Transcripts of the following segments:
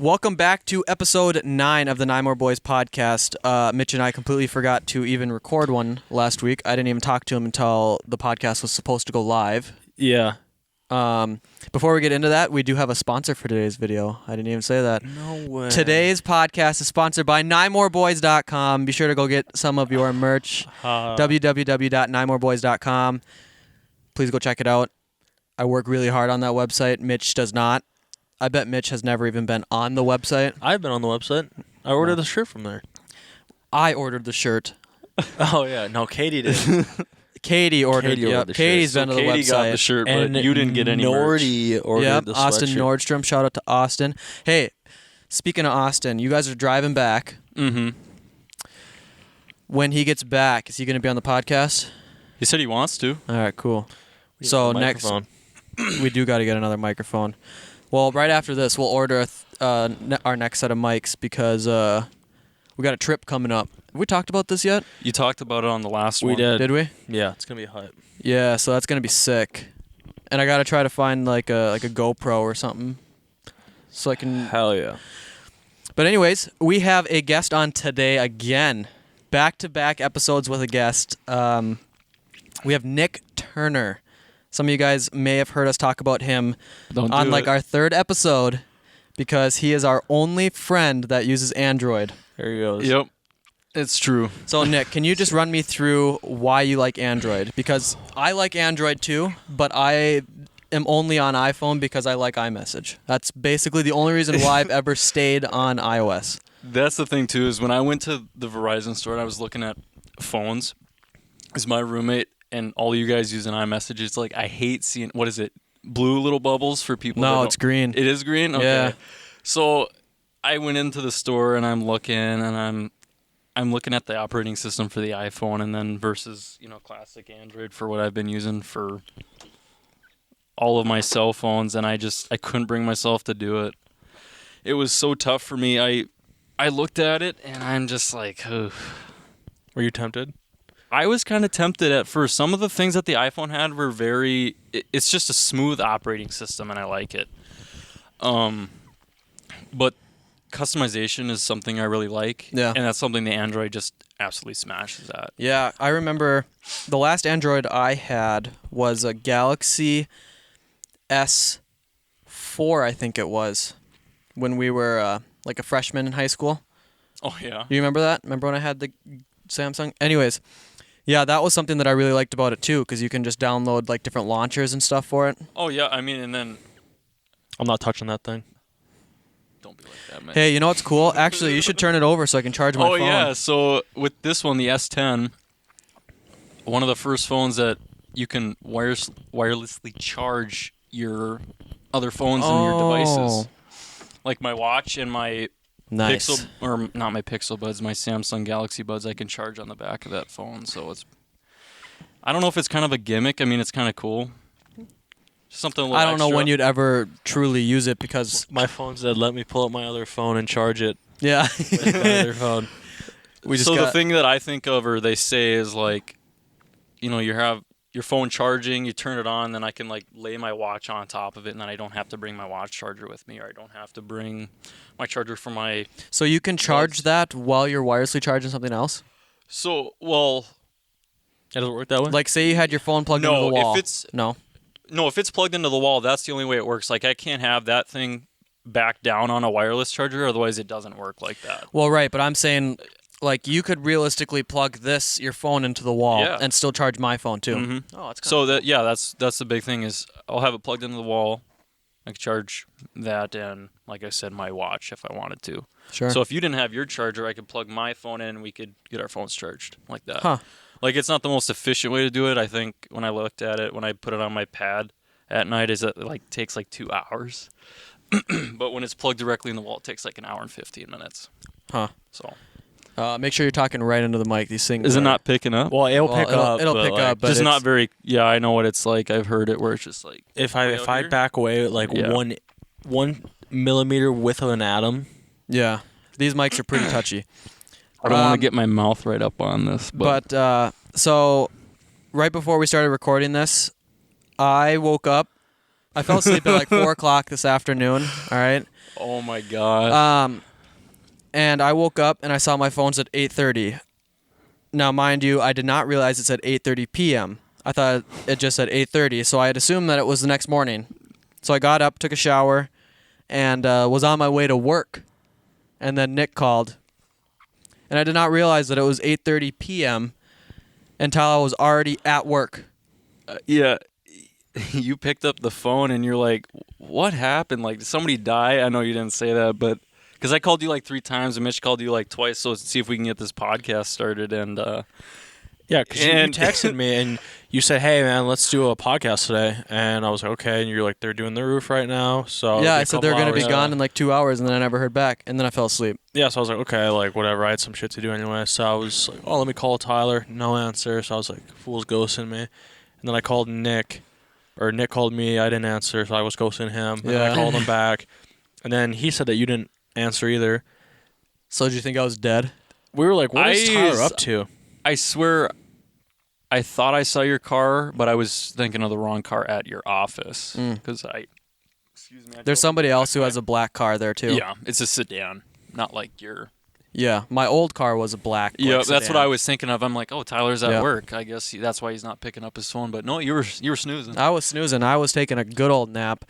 Welcome back to episode 9 of the Nymore Boys podcast. Mitch and I completely forgot to even record one last week. I didn't even talk to him until the podcast was supposed to go live. Yeah. Before we get into that, we do have a sponsor for today's video. I didn't even say that. No way. Today's podcast is sponsored by NymoreBoys.com. Be sure to go get some of your merch. www.nymoreboys.com. Please go check it out. I work really hard on that website. Mitch does not. I bet Mitch has never even been on the website. I've been on the website. I ordered the shirt from there. I ordered the shirt. Oh, yeah. No, Katie did. Katie ordered the Katie's shirt. been to the Katie website. got the shirt, but you didn't get any merch. Nordy ordered the sweatshirt. Austin Nordstrom. Shout out to Austin. Hey, speaking of Austin, you guys are driving back. Mm-hmm. When he gets back, is he going to be on the podcast? He said he wants to. All right, cool. We So need a next, microphone. we do got to get another microphone. Well, right after this, we'll order our next set of mics because we got a trip coming up. Have we talked about this yet? You talked about it on the last We one. did. Did we? Yeah, it's going to be hype. Yeah, so that's going to be sick. And I got to try to find like a GoPro or something so I can... Hell yeah. But anyways, we have a guest on today again. Back-to-back episodes with a guest. We have Nick Turner. Some of you guys may have heard us talk about him on like our third episode because he is our only friend that uses Android. There he goes. Yep. It's true. So Nick, can you just run me through why you like Android? Because I like Android too, but I am only on iPhone because I like iMessage. That's basically the only reason why I've ever stayed on iOS. That's the thing, too, is when I went to the Verizon store and I was looking at phones, is my roommate and all you guys using iMessage, it's like, I hate seeing, what is it, blue little bubbles for people? No, it's green. It is green? Okay. Yeah. So I went into the store and I'm looking and I'm looking at the operating system for the iPhone and then versus, classic Android for what I've been using for all of my cell phones, and I couldn't bring myself to do it. It was so tough for me. I looked at it and I'm just like, ugh. Were you tempted? I was kind of tempted at first. Some of the things that the iPhone had were it's just a smooth operating system and I like it. But customization is something I really like. Yeah. And that's something the Android just absolutely smashes at. Yeah, I remember the last Android I had was a Galaxy S4, I think it was, when we were like a freshman in high school. Oh, yeah. Do you remember that? Remember when I had the Samsung? Anyways, yeah, that was something that I really liked about it too, because you can just download like different launchers and stuff for it. Oh, yeah. I mean, and then... I'm not touching that thing. Don't be like that, man. Hey, you know what's cool? Actually, you should turn it over so I can charge my phone. Oh, yeah. So with this one, the S10, one of the first phones that you can wirelessly charge your other phones and your devices. Like my watch and my Nice. Pixel, or not my Pixel Buds, my Samsung Galaxy Buds, I can charge on the back of that phone. So I don't know if it's kind of a gimmick. I mean, it's kind of cool. Something a little I don't know extra. when you'd ever truly use it because... My phone said, let me pull up my other phone and charge it Yeah. with my other phone. The thing that I think of, or they say, is like, you have your phone charging, you turn it on, then I can like lay my watch on top of it, and then I don't have to bring my watch charger with me, or I don't have to bring my charger for my... So you can charge that while you're wirelessly charging something else? So, well... It doesn't work that way? Like, say you had your phone plugged into the wall. No, if it's plugged into the wall, that's the only way it works. Like, I can't have that thing back down on a wireless charger, otherwise it doesn't work like that. Well, right, but I'm saying... Like, you could realistically plug your phone into the wall and still charge my phone, too. Mm-hmm. Oh, that's so that's the big thing is I'll have it plugged into the wall. I can charge that and, like I said, my watch if I wanted to. Sure. So if you didn't have your charger, I could plug my phone in and we could get our phones charged like that. Huh. Like, it's not the most efficient way to do it. I think when I looked at it, when I put it on my pad at night, is it like takes like 2 hours. But when it's plugged directly in the wall, it takes like an hour and 15 minutes. Huh. So... make sure you're talking right into the mic. These things Is it not picking up? Well, it'll pick up. It'll pick up, but just it's not very... Yeah, I know what it's like. I've heard it where it's just like... If I back away like one millimeter width of an atom. Yeah. These mics are pretty touchy. I don't want to get my mouth right up on this. But so right before we started recording this, I woke up I fell asleep at like 4 o'clock this afternoon. All right. Oh my god. And I woke up and I saw my phone's at 8:30. Now, mind you, I did not realize it said 8:30 p.m. I thought it just said 8:30, so I had assumed that it was the next morning. So I got up, took a shower, and was on my way to work. And then Nick called. And I did not realize that it was 8:30 p.m. until I was already at work. Yeah. You picked up the phone and you're like, what happened? Like, did somebody die? I know you didn't say that, but because I called you like 3 times and Mitch called you like twice, so let's see if we can get this podcast started. And yeah, because you texted me and you said, hey, man, let's do a podcast today. And I was like, okay. And you're like, they're doing the roof right now. So yeah, I said they're going to be gone in like 2 hours, and then I never heard back. And then I fell asleep. Yeah, so I was like, okay, like whatever. I had some shit to do anyway. So I was like, oh, let me call Tyler. No answer. So I was like, fool's ghosting me. And then I called Nick. Or Nick called me. I didn't answer, so I was ghosting him. And then I called him back. And then he said that you didn't answer either. So did you think I was dead? We were like, what is Tyler up to? I swear, I thought I saw your car, but I was thinking of the wrong car at your office. Because excuse me. There's somebody else who has a black car there, too. Yeah, it's a sedan, not like your... Yeah, my old car was a black. Yeah, sedan. that's what I was thinking of. I'm like, oh, Tyler's at work. I guess that's why he's not picking up his phone. But no, you were snoozing. I was snoozing. I was taking a good old nap.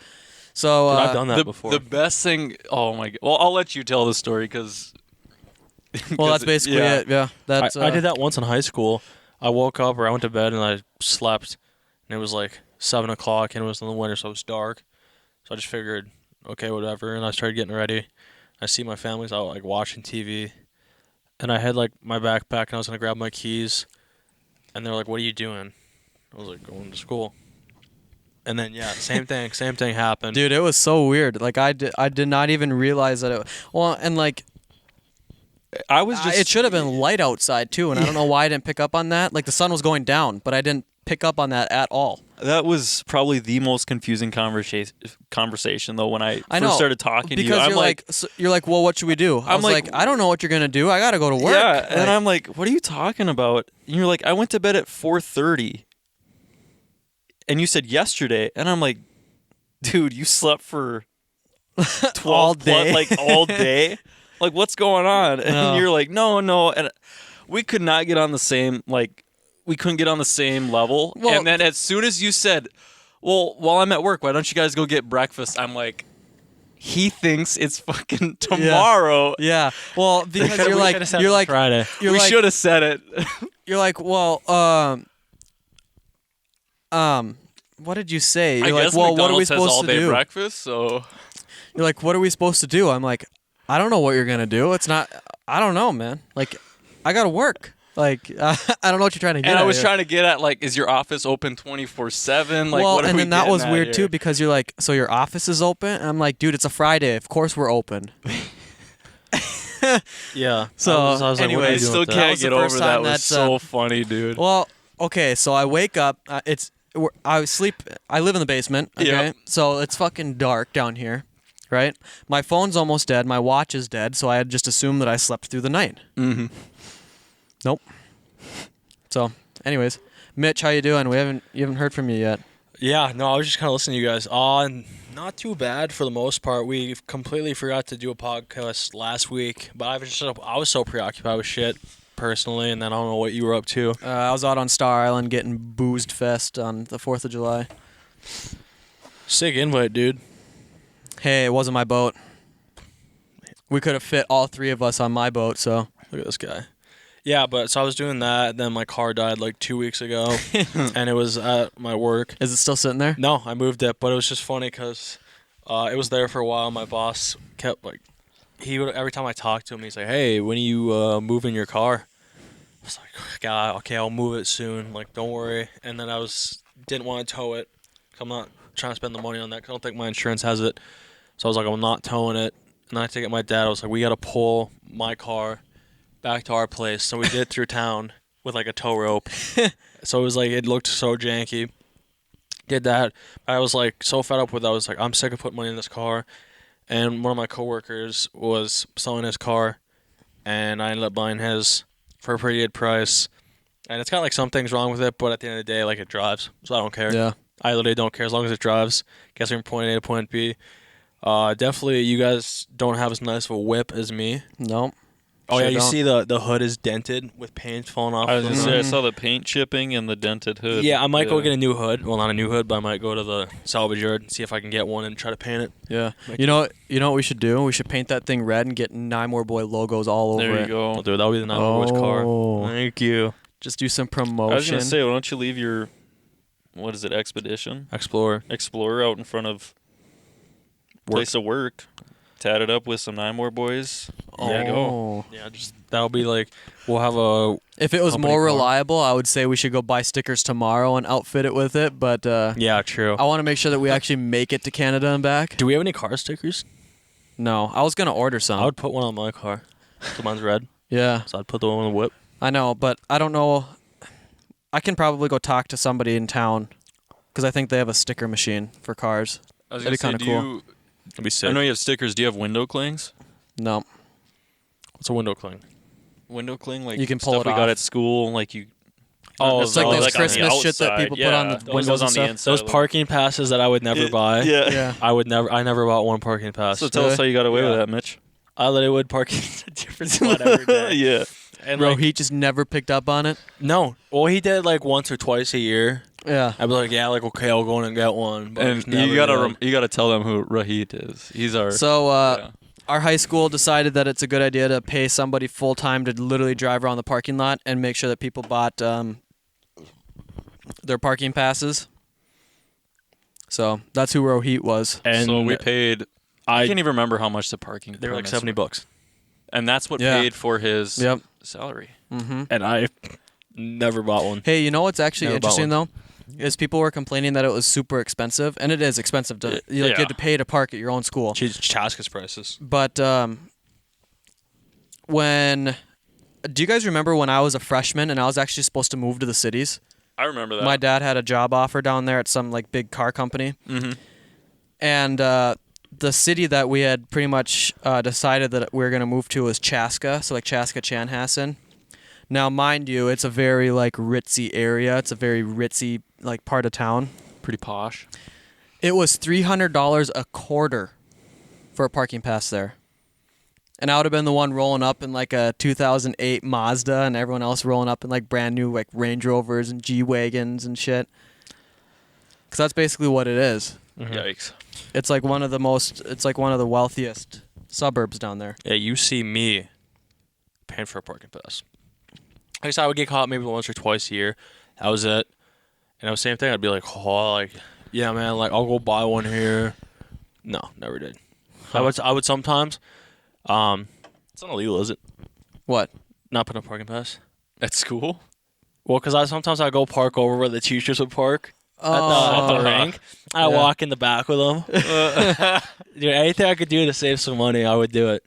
So I've done that before. The best thing. Oh my god. Well, I'll let you tell the story because. Well, that's basically it. Yeah, that's. I did that once in high school. I woke up or I went to bed and I slept, and it was like 7 o'clock and it was in the winter, so it was dark. So I just figured, okay, whatever, and I started getting ready. I see my family's out like watching TV, and I had like my backpack and I was gonna grab my keys, and they're like, "What are you doing?" I was like, "Going to school." And then same thing happened. Dude, it was so weird. Like I did not even realize that it. Well, and like. I was just. It should have been light outside too, and I don't know why I didn't pick up on that. Like the sun was going down, but I didn't pick up on that at all. That was probably the most confusing conversation though when I first started talking to you. Because you're like, well, what should we do? I was like, I don't know what you're gonna do. I gotta go to work. Yeah, and I'm like, what are you talking about? And you're like, I went to bed at 4:30, and you said yesterday, and I'm like, dude, you slept for 12 all day, like all day. Like, what's going on? And you're like, no, and we could not get on the same we couldn't get on the same level. Well, and then as soon as you said, well, while I'm at work, why don't you guys go get breakfast? I'm like, he thinks it's fucking tomorrow. Yeah. Well, because you're like Friday. We should have said it. You're like, well, what did you say? You're I like, guess well, McDonald's what are we has supposed all to day do? breakfast, so you're like, what are we supposed to do? I'm like, I don't know what you're gonna do. It's not. I don't know, man. Like, I gotta work. Like, I don't know what you're trying to get. And I was trying to get at like, is your office open 24/7? Like, well, what are and we then that was weird here? too because you're like, so your office is open? And I'm like, dude, it's a Friday. Of course we're open. Yeah. So I was like, anyway, I still can't get over that. It was so funny, dude. Well, okay, so I wake up. I sleep. I live in the basement. Okay, Yeah. so it's fucking dark down here, right? My phone's almost dead. My watch is dead. So I had just assumed that I slept through the night. Mm-hmm. Nope. So, anyways, Mitch, how you doing? You haven't heard from you yet. Yeah, no, I was just kind of listening to you guys. Not too bad for the most part. We completely forgot to do a podcast last week, but I was so preoccupied with shit personally, and then I don't know what you were up to. I was out on Star Island getting boozed fest on the 4th of July. Sick invite, dude. Hey, it wasn't my boat. We could have fit all 3 of us on my boat, so. Look at this guy. Yeah, but so I was doing that, then my car died like 2 weeks ago, and it was at my work. Is it still sitting there? No, I moved it, but it was just funny because it was there for a while. My boss kept like, every time I talked to him, he's like, "Hey, when are you moving your car?" I was like, "God, okay, I'll move it soon. Like, don't worry." And then didn't want to tow it. I'm not trying to spend the money on that 'cause I don't think my insurance has it. So I was like, I'm not towing it. And then I take it to my dad. I was like, we got to pull my car back to our place. So we did it through town with like a tow rope. So it was like, it looked so janky. Did that. I was like so fed up with it. I was like, I'm sick of putting money in this car. And one of my coworkers was selling his car, and I ended up buying his for a pretty good price. And it's got like some things wrong with it, but at the end of the day, like it drives, so I don't care. Yeah. I literally don't care as long as it drives. Gets me from point A to point B. Definitely, you guys don't have as nice of a whip as me. Nope. Oh Sure yeah, you don't. see the hood is dented with paint falling off. I was the gonna hood. say I saw the paint chipping and the dented hood. Yeah, I might go get a new hood. Well, not a new hood, but I might go to the salvage yard and see if I can get one and try to paint it. Yeah. You know what we should do? We should paint that thing red and get Nymore Boy logos all over There you it. go. I'll do it. That'll be the Nymore Boys car. Oh. Thank you. Just do some I was promotion. gonna say, why don't you leave your, what is it, Explorer out in front of place of work, tat it up with some Nymore Boys. There you go. Oh. Yeah, just that'll be like we'll have a If it was company more car. reliable, I would say we should go buy stickers tomorrow and outfit it with it. But yeah, true. I want to make sure that we actually make it to Canada and back. Do we have any car stickers? No, I was gonna order some. I would put one on my car. So mine's red, Yeah, so I'd put the one on the whip. I know, but I don't know. I can probably go talk to somebody in town because I think they have a sticker machine for cars. I was That'd gonna be say, kinda do you, That'd be sick. I know you have stickers. Do you have window clings? No, What's a window cling? Window cling, like You can pull stuff it we got off. at school, like you. Oh, not it's like necessarily those on the Christmas shit that outside. people put on the Yeah, windows those and on the stuff. inside. Those parking passes that I would never buy. Yeah. yeah. I never bought one parking pass. So tell us how you got away with that, Mitch. I literally would park in a different spot every day. Yeah. And Bro, like, he just never picked up on it. no. Well, he did like once or twice a year. Yeah. I'd be like, yeah, like okay, I'll go in and get one. But I And just never you gotta did. you gotta tell them who Rahit is. He's our. So yeah. our high school decided that it's a good idea to pay somebody full time to literally drive around the parking lot and make sure that people bought their parking passes. So that's who Rohit was. And so we paid. I I can't even remember how much the parking. they were like permits $70, and that's what Yeah. paid for his Yep. salary. Mm-hmm. and I never bought one. Hey, you know what's actually Never bought interesting though? Is people were complaining that it was super expensive, and it is expensive to you Yeah. get to pay to park at your own school. Chaska's prices. But when do you guys remember when I was a freshman and I was actually supposed to move to the cities? I remember that. My dad had a job offer down there at some like big car company, Mm-hmm. and the city that we had pretty much decided that we were gonna move to was Chaska, so like Chaska Chanhassen. Now, mind you, it's a very like ritzy area. It's a very ritzy like part of town. Pretty posh. It was $300 a quarter for a parking pass there. And I would have been the one rolling up in like a 2008 Mazda and everyone else rolling up in like brand new like Range Rovers and G-Wagons and shit. Because that's basically what it is. Yikes. It's like one of the wealthiest suburbs down there. Yeah, you see me paying for a parking pass. I guess I would get caught maybe once or twice a year. That was it. And it was the same thing. I'd be like, oh, like, yeah, man, like I'll go buy one here. No, never did. I would sometimes. It's not illegal, is it? What? Not put a parking pass. At school? Well, because sometimes I go park over where the teachers would park at Oh, the rink. I Yeah. walk in the back with them. Dude, anything I could do to save some money, I would do it.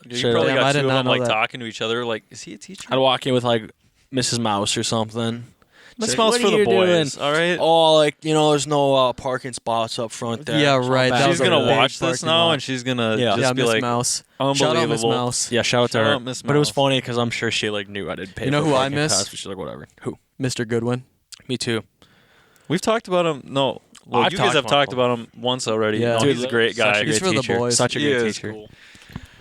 You Sure. probably Damn, I got did two of not them know like that. talking to each other. Like, is he a teacher? I'd walk in with like Mrs. Mouse or something. That She's like, smells "What for are the you boys. doing?" All right. Oh, like, there's no parking spots up front there. Yeah, So right, bad. that She's was a gonna big watch this parking now, lot. and she's gonna Yeah. just yeah, be Miss like, Mouse. unbelievable. Shout out Miss Mouse. Yeah, shout out to Shout her. out Miss But it was Mouse. funny because I'm sure she like knew I didn't pay. You know for who a I parking miss? pass, but she's like, whatever. Who? Mr. Goodwin. Me too. We've talked about him. No, well, I've you guys talked have about talked him. about him once already. Yeah. No, Dude, he's a great Such guy. a He's great for the teacher. boys. Such a He great is teacher. cool.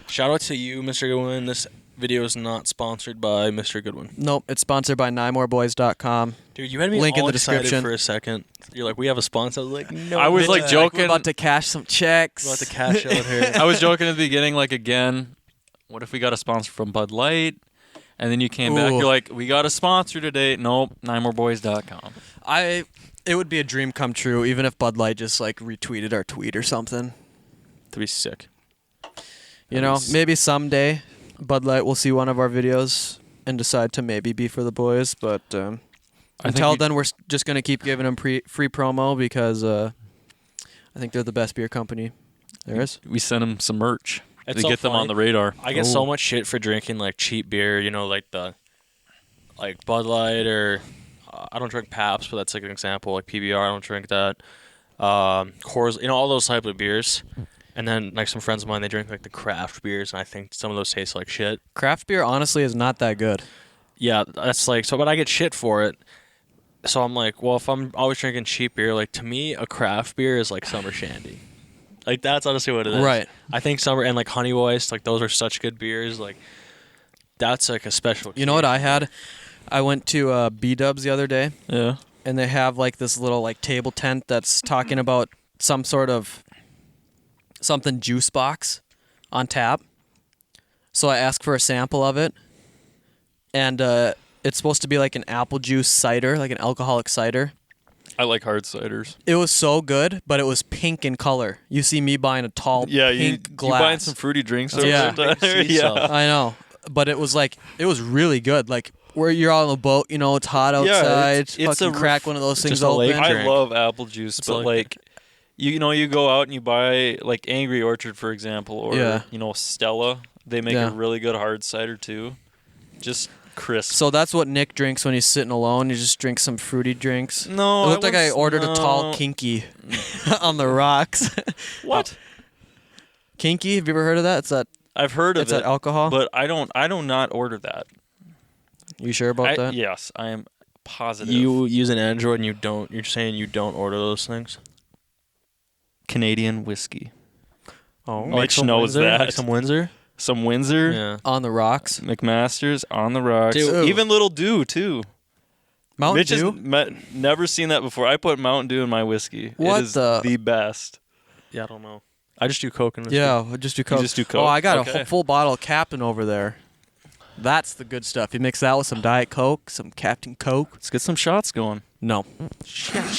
Shout out to you, Mr. Goodwin. This video is not sponsored by Mr. Goodwin. Nope, it's sponsored by NymoreBoys.com. Dude, you had me Link in all the excited description. for a second. You're like, we have a sponsor. I was like, no. I was, way. like, joking. We're about to cash some checks. We're about to cash out here. I was joking at the beginning, like, again, what if we got a sponsor from Bud Light? And then you came back, Ooh. you're like, we got a sponsor today. Nope, NymoreBoys.com. It would be a dream come true, even if Bud Light just like retweeted our tweet or something. To be sick. You know, maybe someday Bud Light will see one of our videos and decide to maybe be for the boys. But until then, we're just gonna keep giving them free promo because I think they're the best beer company there is. We sent him some merch It's to so get them on funny. the radar. I get so much shit for drinking like cheap beer, like like Bud Light or I don't drink Pabst, but that's like an example. Like PBR, I don't drink that. Coors, all those type of beers. And then like some friends of mine, they drink like the craft beers, and I think some of those taste like shit. Craft beer honestly is not that good. Yeah, that's like so. But I get shit for it. So I'm like, well, if I'm always drinking cheap beer, like to me, a craft beer is like summer shandy. Like that's honestly what it is. Right. I think summer and like Honey Voice, like those are such good beers. Like that's like a special. You know what I had? I went to B-Dubs the other day, Yeah. and they have like this little like table tent that's talking about some sort of something juice box on tap. So I asked for a sample of it, and it's supposed to be like an apple juice cider, like an alcoholic cider. I like hard ciders. It was so good, but it was pink in color. You see me buying a tall pink glass. You buying some fruity drinks over Yeah. there, Tyler? Yeah. I know, but it was really good. Like where you're on a boat, you know, it's hot outside. it's fucking a crack one of those things just a lake open. drink. I love apple juice, It's but like- you go out and you buy like Angry Orchard, for example, or Yeah. Stella. They make Yeah. a really good hard cider too. Just crisp. So that's what Nick drinks when he's sitting alone. He just drinks some fruity drinks. No, It looked like I ordered a tall no. kinky on the rocks. What? Kinky? Have you ever heard of that? It's that. I've heard of It's it, that alcohol. but I do not order that. You sure about that? Yes, I am positive. You use an Android and you don't. You're saying you don't order those things. Canadian whiskey, Oh, Mitch knows that. Like some Windsor. some Windsor, Yeah. On the rocks. McMaster's on the rocks, Dude. even Little Dew too. Mountain Mitch Dew. has never seen that before. I put Mountain Dew in my whiskey. What it is the- best. Yeah, I don't know. I just do Coke and whiskey. Yeah, we'll just do Coke. just do Coke? Oh, I got a Okay. whole full bottle of Captain over there. That's the good stuff. You mix that with some Diet Coke, some Captain Coke. Let's get some shots going. No,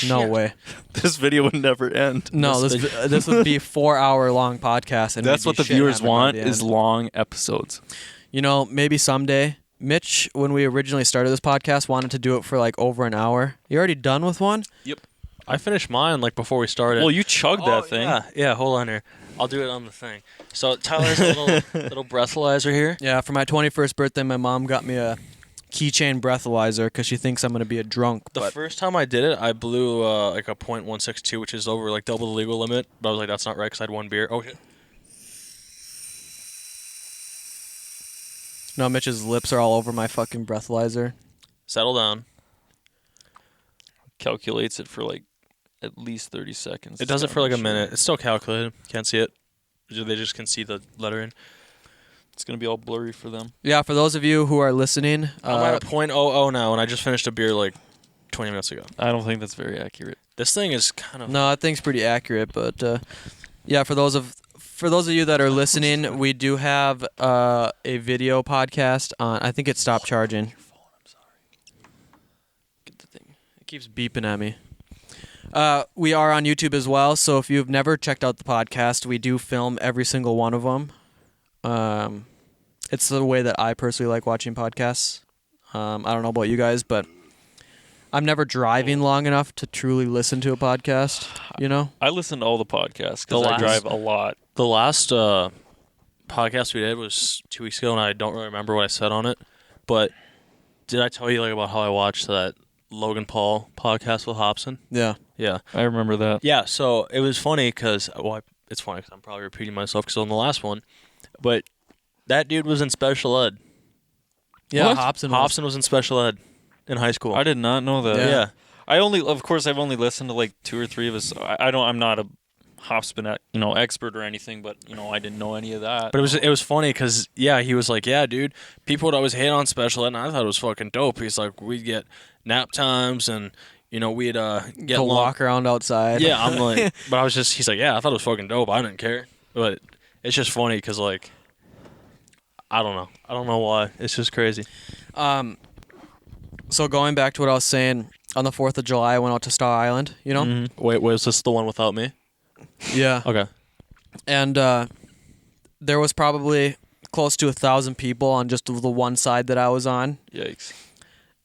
no way. This video would never end. No, this would be a 4-hour long podcast, and That's we'd what be the viewers shit-hammered by want the is end. long episodes. You know, maybe someday. Mitch, when we originally started this podcast, wanted to do it for like over an hour. You already done with one? I finished mine like before we started. Well, you chugged that thing. Yeah, hold on here. I'll do it on the thing. So Tyler's a little breathalyzer here. Yeah, for my 21st birthday, my mom got me a keychain breathalyzer because she thinks I'm going to be a drunk. The But first time I did it, I blew like a .162, which is over like double the legal limit. But I was like, that's not right because I had one beer. Oh shit. no, Mitch's lips are all over my fucking breathalyzer. Settle down. Calculates it for like at least 30 seconds. It does it Just for like a gotta make sure. minute. It's still calculated. Can't see it. They just can see the lettering. It's gonna be all blurry for them. Yeah, for those of you who are listening, I'm at a .00 now, and I just finished a beer like 20 minutes ago. I don't think that's very accurate. This thing is kind of... no, that thing's pretty accurate. But yeah, for those of you that are listening, we do have a video podcast on. I think it stopped charging. Get the thing. It keeps beeping at me. We are on YouTube as well, so if you've never checked out the podcast, we do film every single one of them. It's the way that I personally like watching podcasts. I don't know about you guys, but I'm never driving long enough to truly listen to a podcast, you know? I listen to all the podcasts The because I last- drive a lot. The last podcast we did was 2 weeks ago, and I don't really remember what I said on it. But did I tell you like about how I watched that Logan Paul podcast with Hobson? Yeah. Yeah. I remember that. Yeah, so it was funny because, it's funny because I'm probably repeating myself because on the last one, but that dude was in special ed. Yeah, What? Hobson was in special ed in high school. I did not know that. Yeah. Of course, I've only listened to like 2 or 3 of his. I'm not a Hobson, expert or anything, but I didn't know any of that. But it was funny because, yeah, he was like, yeah, dude, people would always hate on special ed, and I thought it was fucking dope. He's like, we'd get nap times, and, we'd get to walk around outside. Yeah, I'm like, but he's like, yeah, I thought it was fucking dope. I didn't care. But it's just funny because, like, I don't know. I don't know why. It's just crazy. So going back to what I was saying, on the 4th of July, I went out to Star Island, you know? Mm-hmm. Wait, was this the one without me? Yeah. Okay. And there was probably close to 1,000 people on just the one side that I was on. Yikes.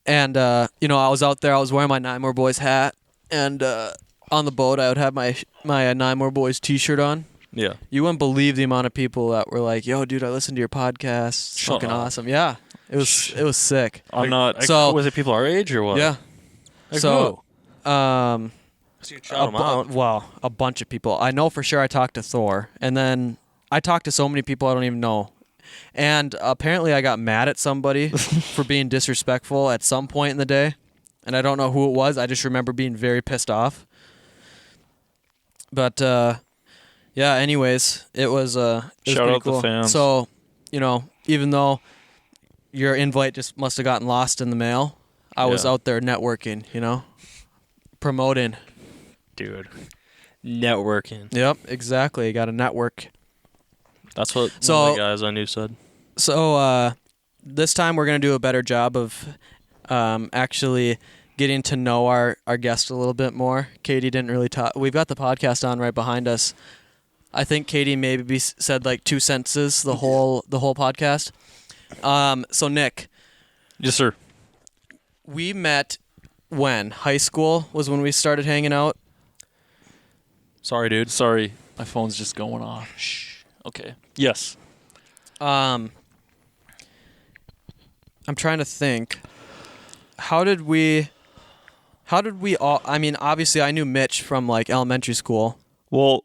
And, I was out there, I was wearing my Nymore Boys hat, and on the boat I would have my Nymore Boys t-shirt on. Yeah. You wouldn't believe the amount of people that were like, yo, dude, I listened to your podcast. It's Shut fucking up. awesome. Yeah. It was sick. I'm not. So- was it people our age or what? Yeah. Like So, who? um... So you shout 'em out. a bunch of people. I know for sure I talked to Thor, and then I talked to so many people I don't even know. And apparently I got mad at somebody for being disrespectful at some point in the day. and I don't know who it was. I just remember being very pissed off. But yeah, anyways, it was Shout pretty out the cool. fans. So, even though your invite just must have gotten lost in the mail, I was Yeah. out there networking, promoting. Dude. Networking. Yep, exactly. You got to network. That's what So- one of the guys I knew said. So this time we're going to do a better job of actually getting to know our guest a little bit more. Katie didn't really talk. We've got the podcast on right behind us. I think Katie maybe said like 2 sentences the whole podcast. So Nick, Yes, sir. we met when? High school was when we started hanging out. Sorry, dude. Sorry, my phone's just going off. Shh. Okay. Yes. I'm trying to think. How did we all? I mean, obviously, I knew Mitch from like elementary school. Well,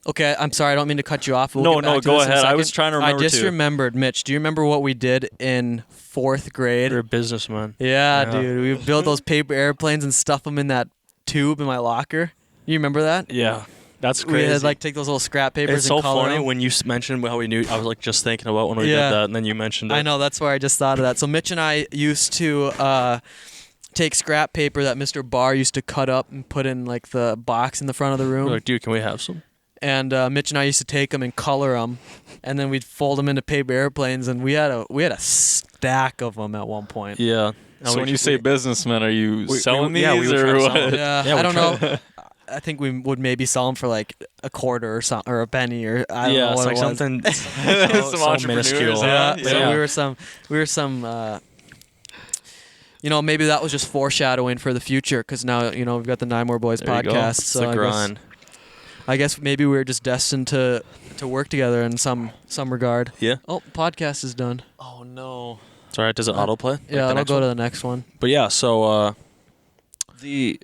Okay. I'm sorry. I don't mean to cut you off. We'll No, get back no, to go this in a ahead. I second. was trying to remember, I just too. remembered, Mitch. Do you remember what we did in 4th grade? You're a businessman. Yeah, Yeah. dude. We built those paper airplanes and stuff them in that tube in my locker. You remember that? Yeah. That's We crazy. had like take those little scrap papers it's and so color funny them. when you mentioned how we knew. I was like just thinking about when we Yeah. did that, and then you mentioned it. I know, that's where I just thought of that. So Mitch and I used to take scrap paper that Mr. Barr used to cut up and put in like the box in the front of the We're room. like, dude, can we have some? And Mitch and I used to take them and color them, and then we'd fold them into paper airplanes. And we had a stack of them at one point. Yeah. so when you say businessmen, are you selling yeah, we these were or trying to what? sell 'em. Yeah, Yeah, I we don't tried. know. I think we would maybe sell them for like a quarter or something, or a penny, or I don't know it's what like it was. something. Some entrepreneurs, minuscule. yeah. So we were some. Maybe that was just foreshadowing for the future, because now we've got the Nymore Boys There you go. podcast. It's So the I grind. guess maybe we were just destined to work together in some regard. Yeah. Oh, podcast is done. Oh no. It's all right. Does it autoplay? Yeah, it'll go to the next one. But yeah, so The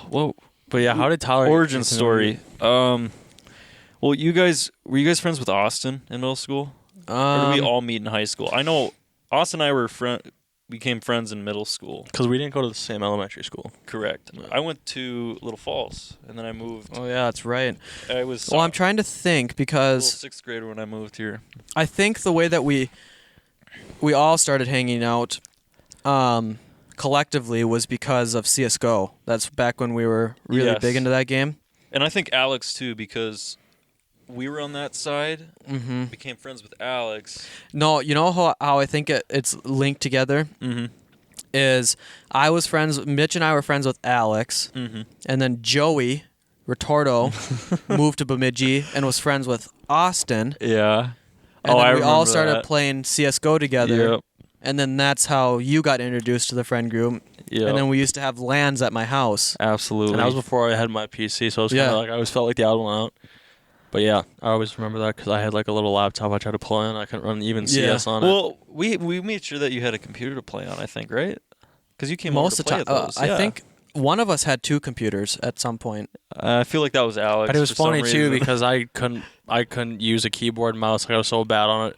whoa but yeah, how did Tyler origin get to know you? story. Well, were you guys friends with Austin in middle school, or did we all meet in high school? I know Austin and I became friends in middle school. Because we didn't go to the same elementary school. Correct. No. I went to Little Falls, and then I moved. Oh yeah, that's right. I was Well, I'm trying to think, little because 6th grader when I moved here. I think the way that we all started hanging out collectively was because of CS:GO. That's back when we were really Yes. big into that game. And I think Alex too, because we were on that side. Mm-hmm. Became friends with Alex. No, you know how I think it's linked together Mm-hmm. is Mitch and I were friends with Alex, Mm-hmm. and then Joey Retorto moved to Bemidji and was friends with Austin. Yeah. And then I we all remember started that. playing CS:GO together. Yep. And then that's how you got introduced to the friend group. Yep. And then we used to have LANs at my house. Absolutely. And that was before I had my PC, so it was kind Yeah. of like I always felt like the odd one out. But yeah, I always remember that because I had like a little laptop I tried to play on. I couldn't run even CS on it. Well, we made sure that you had a computer to play on, I think, right? Because you came Most over of to the play time, at those. I yeah. think one of us had 2 computers at some point. I feel like that was Alex. But it was for some funny too reason. because I couldn't use a keyboard and mouse. Like I was so bad on it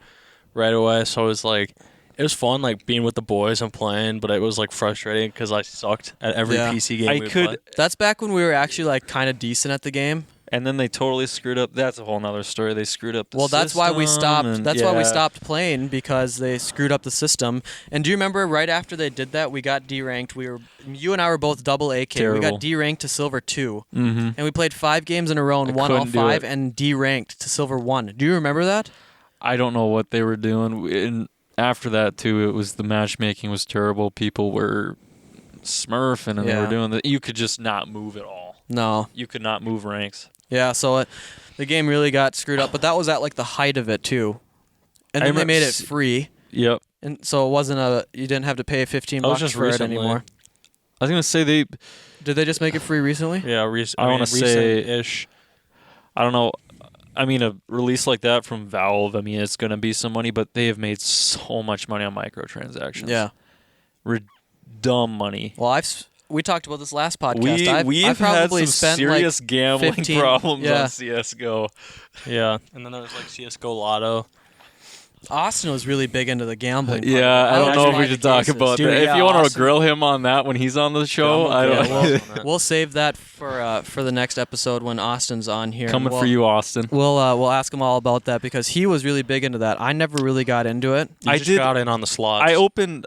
right away. So it was like it was fun like being with the boys and playing, but it was like frustrating because I sucked at every Yeah. PC game. I we would could, play. That's back when we were actually like kind of decent at the game. and then they totally screwed up. That's a whole nother story. They screwed up. The Well, that's why we system stopped. and- That's why we yeah. stopped playing, because they screwed up the system. And do you remember right after they did that, we got deranked. You and I were both double AK. We Terrible. got deranked to silver 2, Mm-hmm. and we played 5 games in a row and I won all couldn't do 5 it. and deranked to silver 1. Do you remember that? I don't know what they were doing. And after that too, it was the matchmaking was terrible. People were smurfing and they Yeah. were doing that. You could just not move at all. No. You could not move ranks. Yeah. So the game really got screwed up, but that was at like the height of it too. And I then they remember made it s- free, Yep. and so it wasn't you didn't have to pay $15 That was just for it recently. anymore. I was gonna say they. Did they just make it free recently? Yeah, I wanna say- ish. I don't know. I mean, a release like that from Valve. I mean, it's gonna be some money, but they have made so much money on microtransactions. Yeah. Dumb money. Well, we talked about this last podcast. We've I've probably had some spent serious like gambling 15 problems yeah. on CS:GO. Yeah, and then there was like CS:GO Lotto. Austin was really big into the gambling. part. Yeah, I don't know if tried we the should talk cases. about Dude, that. yeah, If you want to Austin- grill him on that when he's on the show, I don't know. We'll save that for the next episode when Austin's on here. Coming We'll- for you, Austin. We'll ask him all about that because he was really big into that. I never really got into it. You I just did- got in on the slots. I opened.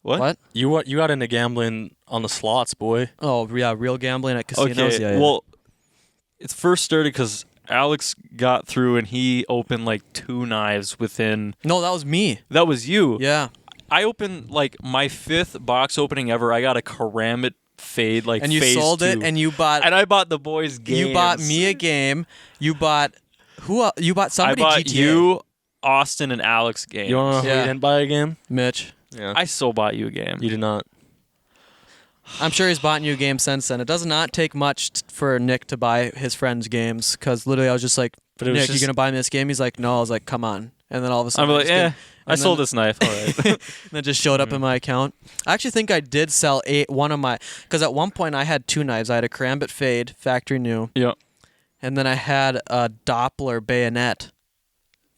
What? You got into gambling on the slots, boy. Oh yeah, real gambling at casinos. Okay, Yeah. well, it first started because Alex got through and he opened like 2 knives within. No, that was me. That was you. Yeah. I opened like my 5th box opening ever. I got a Karambit Fade like And you phase sold 2. it, and you bought. And I bought the boys games. You bought me a game. You bought who? You bought I somebody bought GTA. you, Austin, and Alex games. You want to know who Yeah. you didn't buy a game? Mitch. Yeah. I so bought you a game. You did not. I'm sure he's bought you a game since then. It does not take much for Nick to buy his friends games because literally I was just like, But it was Nick, you just- gonna buy me this game? He's like, no. I was like, come on. And then all of a I'm sudden, like, I just I sold this knife. All right. and it just showed up in my account. I actually think I did sell one of my because at one point I had 2 knives. I had a Karambit Fade, factory new, Yeah. and then I had a Doppler bayonet,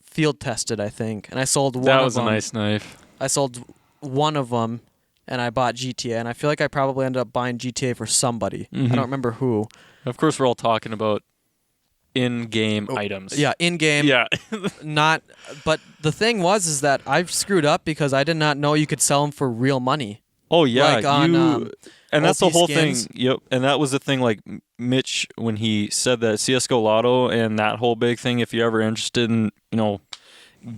field tested, I think, and I sold one That of was a them. nice knife. I sold one of them, and I bought GTA, and I feel like I probably ended up buying GTA for somebody. I Mhm. don't remember who. Of course, we're all talking about in-game items. Yeah, in game. Yeah. Not. But the thing was that I screwed up because I did not know you could sell them for real money. Oh yeah. Like on, and that's the OP whole skins. thing. Yep. And that was the thing. Like Mitch, when he said that CS:GO Lotto and that whole big thing. If you're ever interested in,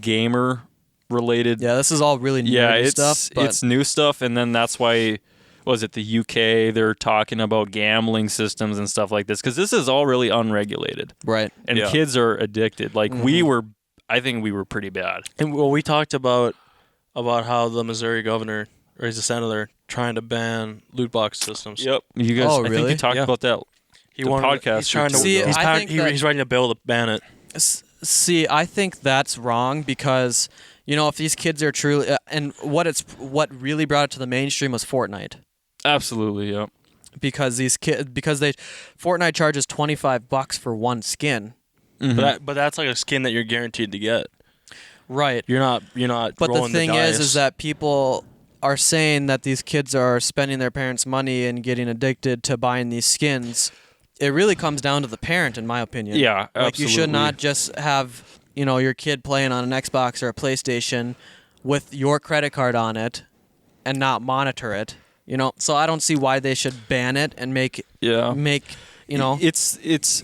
gamer related. Yeah, this is all really nerdy Yeah, it's stuff. But it's new stuff, and then that's why. Was it the UK? They're talking about gambling systems and stuff like this because this is all really unregulated, right. and Yeah. kids are addicted. Like we were, I think we were pretty bad. And we talked about how the Missouri governor or he's a senator trying to ban loot box systems. Yep. You guys. Oh, I think really? you talked Yeah. about that. He The wanted, podcast He's trying to. See, he's, I pa- think he- that- he's writing a bill to ban it. See, I think that's wrong because if these kids are truly and what really brought it to the mainstream was Fortnite. Absolutely. Yep. Because Fortnite charges $25 for one skin. Mm-hmm. But that's like a skin that you're guaranteed to get. Right. You're not. But the rolling thing dice. is that people are saying that these kids are spending their parents' money and getting addicted to buying these skins. It really comes down to the parent, in my opinion. Yeah, Like you should absolutely. not just have your kid playing on an Xbox or a PlayStation with your credit card on it and not monitor it. So I don't see why they should ban it and make Yeah. because It's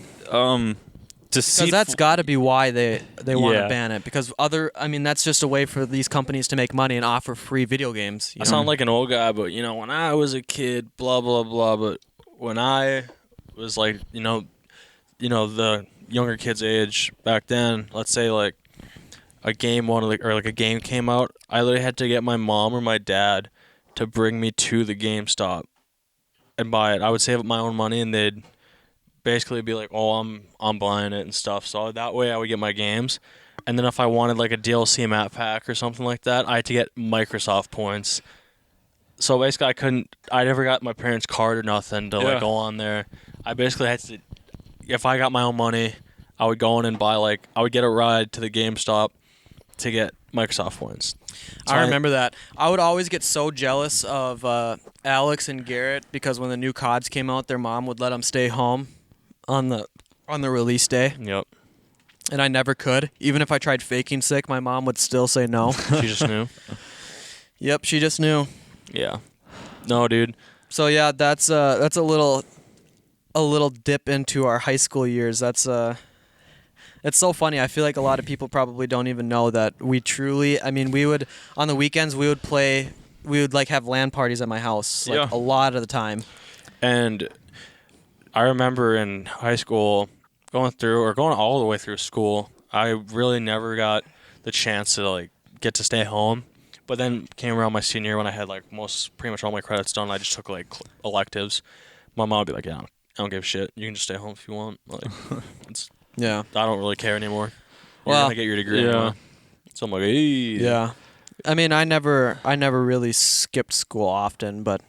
deceitful. that's got to be why they want to Yeah. ban it because that's just a way for these companies to make money and offer free video games. I sound like an old guy, but when I was a kid, blah blah blah. But when I was like, the younger kids' age back then, let's say like a game a game came out, I literally had to get my mom or my dad to bring me to the GameStop and buy it. I would save up my own money, and they'd basically be like, "Oh, I'm buying it and stuff." So that way, I would get my games. And then if I wanted like a DLC map pack or something like that, I had to get Microsoft points. So basically, I never got my parents' card or nothing to Yeah. go on there. I basically had to, if I got my own money, I would go in and buy I would get a ride to the GameStop to get Microsoft points. So I remember that. I would always get so jealous of Alex and Garrett because when the new CODs came out, their mom would let them stay home on the release day, Yep. and I never could. Even if I tried faking sick, my mom would still say no. She just knew. Yep, she just knew. Yeah. No, dude. So yeah, that's a little dip into our high school years. It's so funny. I feel like a lot of people probably don't even know that we truly. We would on the weekends we would play. We would have LAN parties at my house Yeah. a lot of the time. And I remember in high school going all the way through school, I really never got the chance to get to stay home. But then came around my senior year when I had pretty much all my credits done. I just took electives. My mom would be like, "Yeah, I don't give a shit. You can just stay home if you want." Yeah. I don't really care anymore. You're Well, gonna get your degree. yeah. Anyway. So I'm like, hey. Yeah. I never really skipped school often, but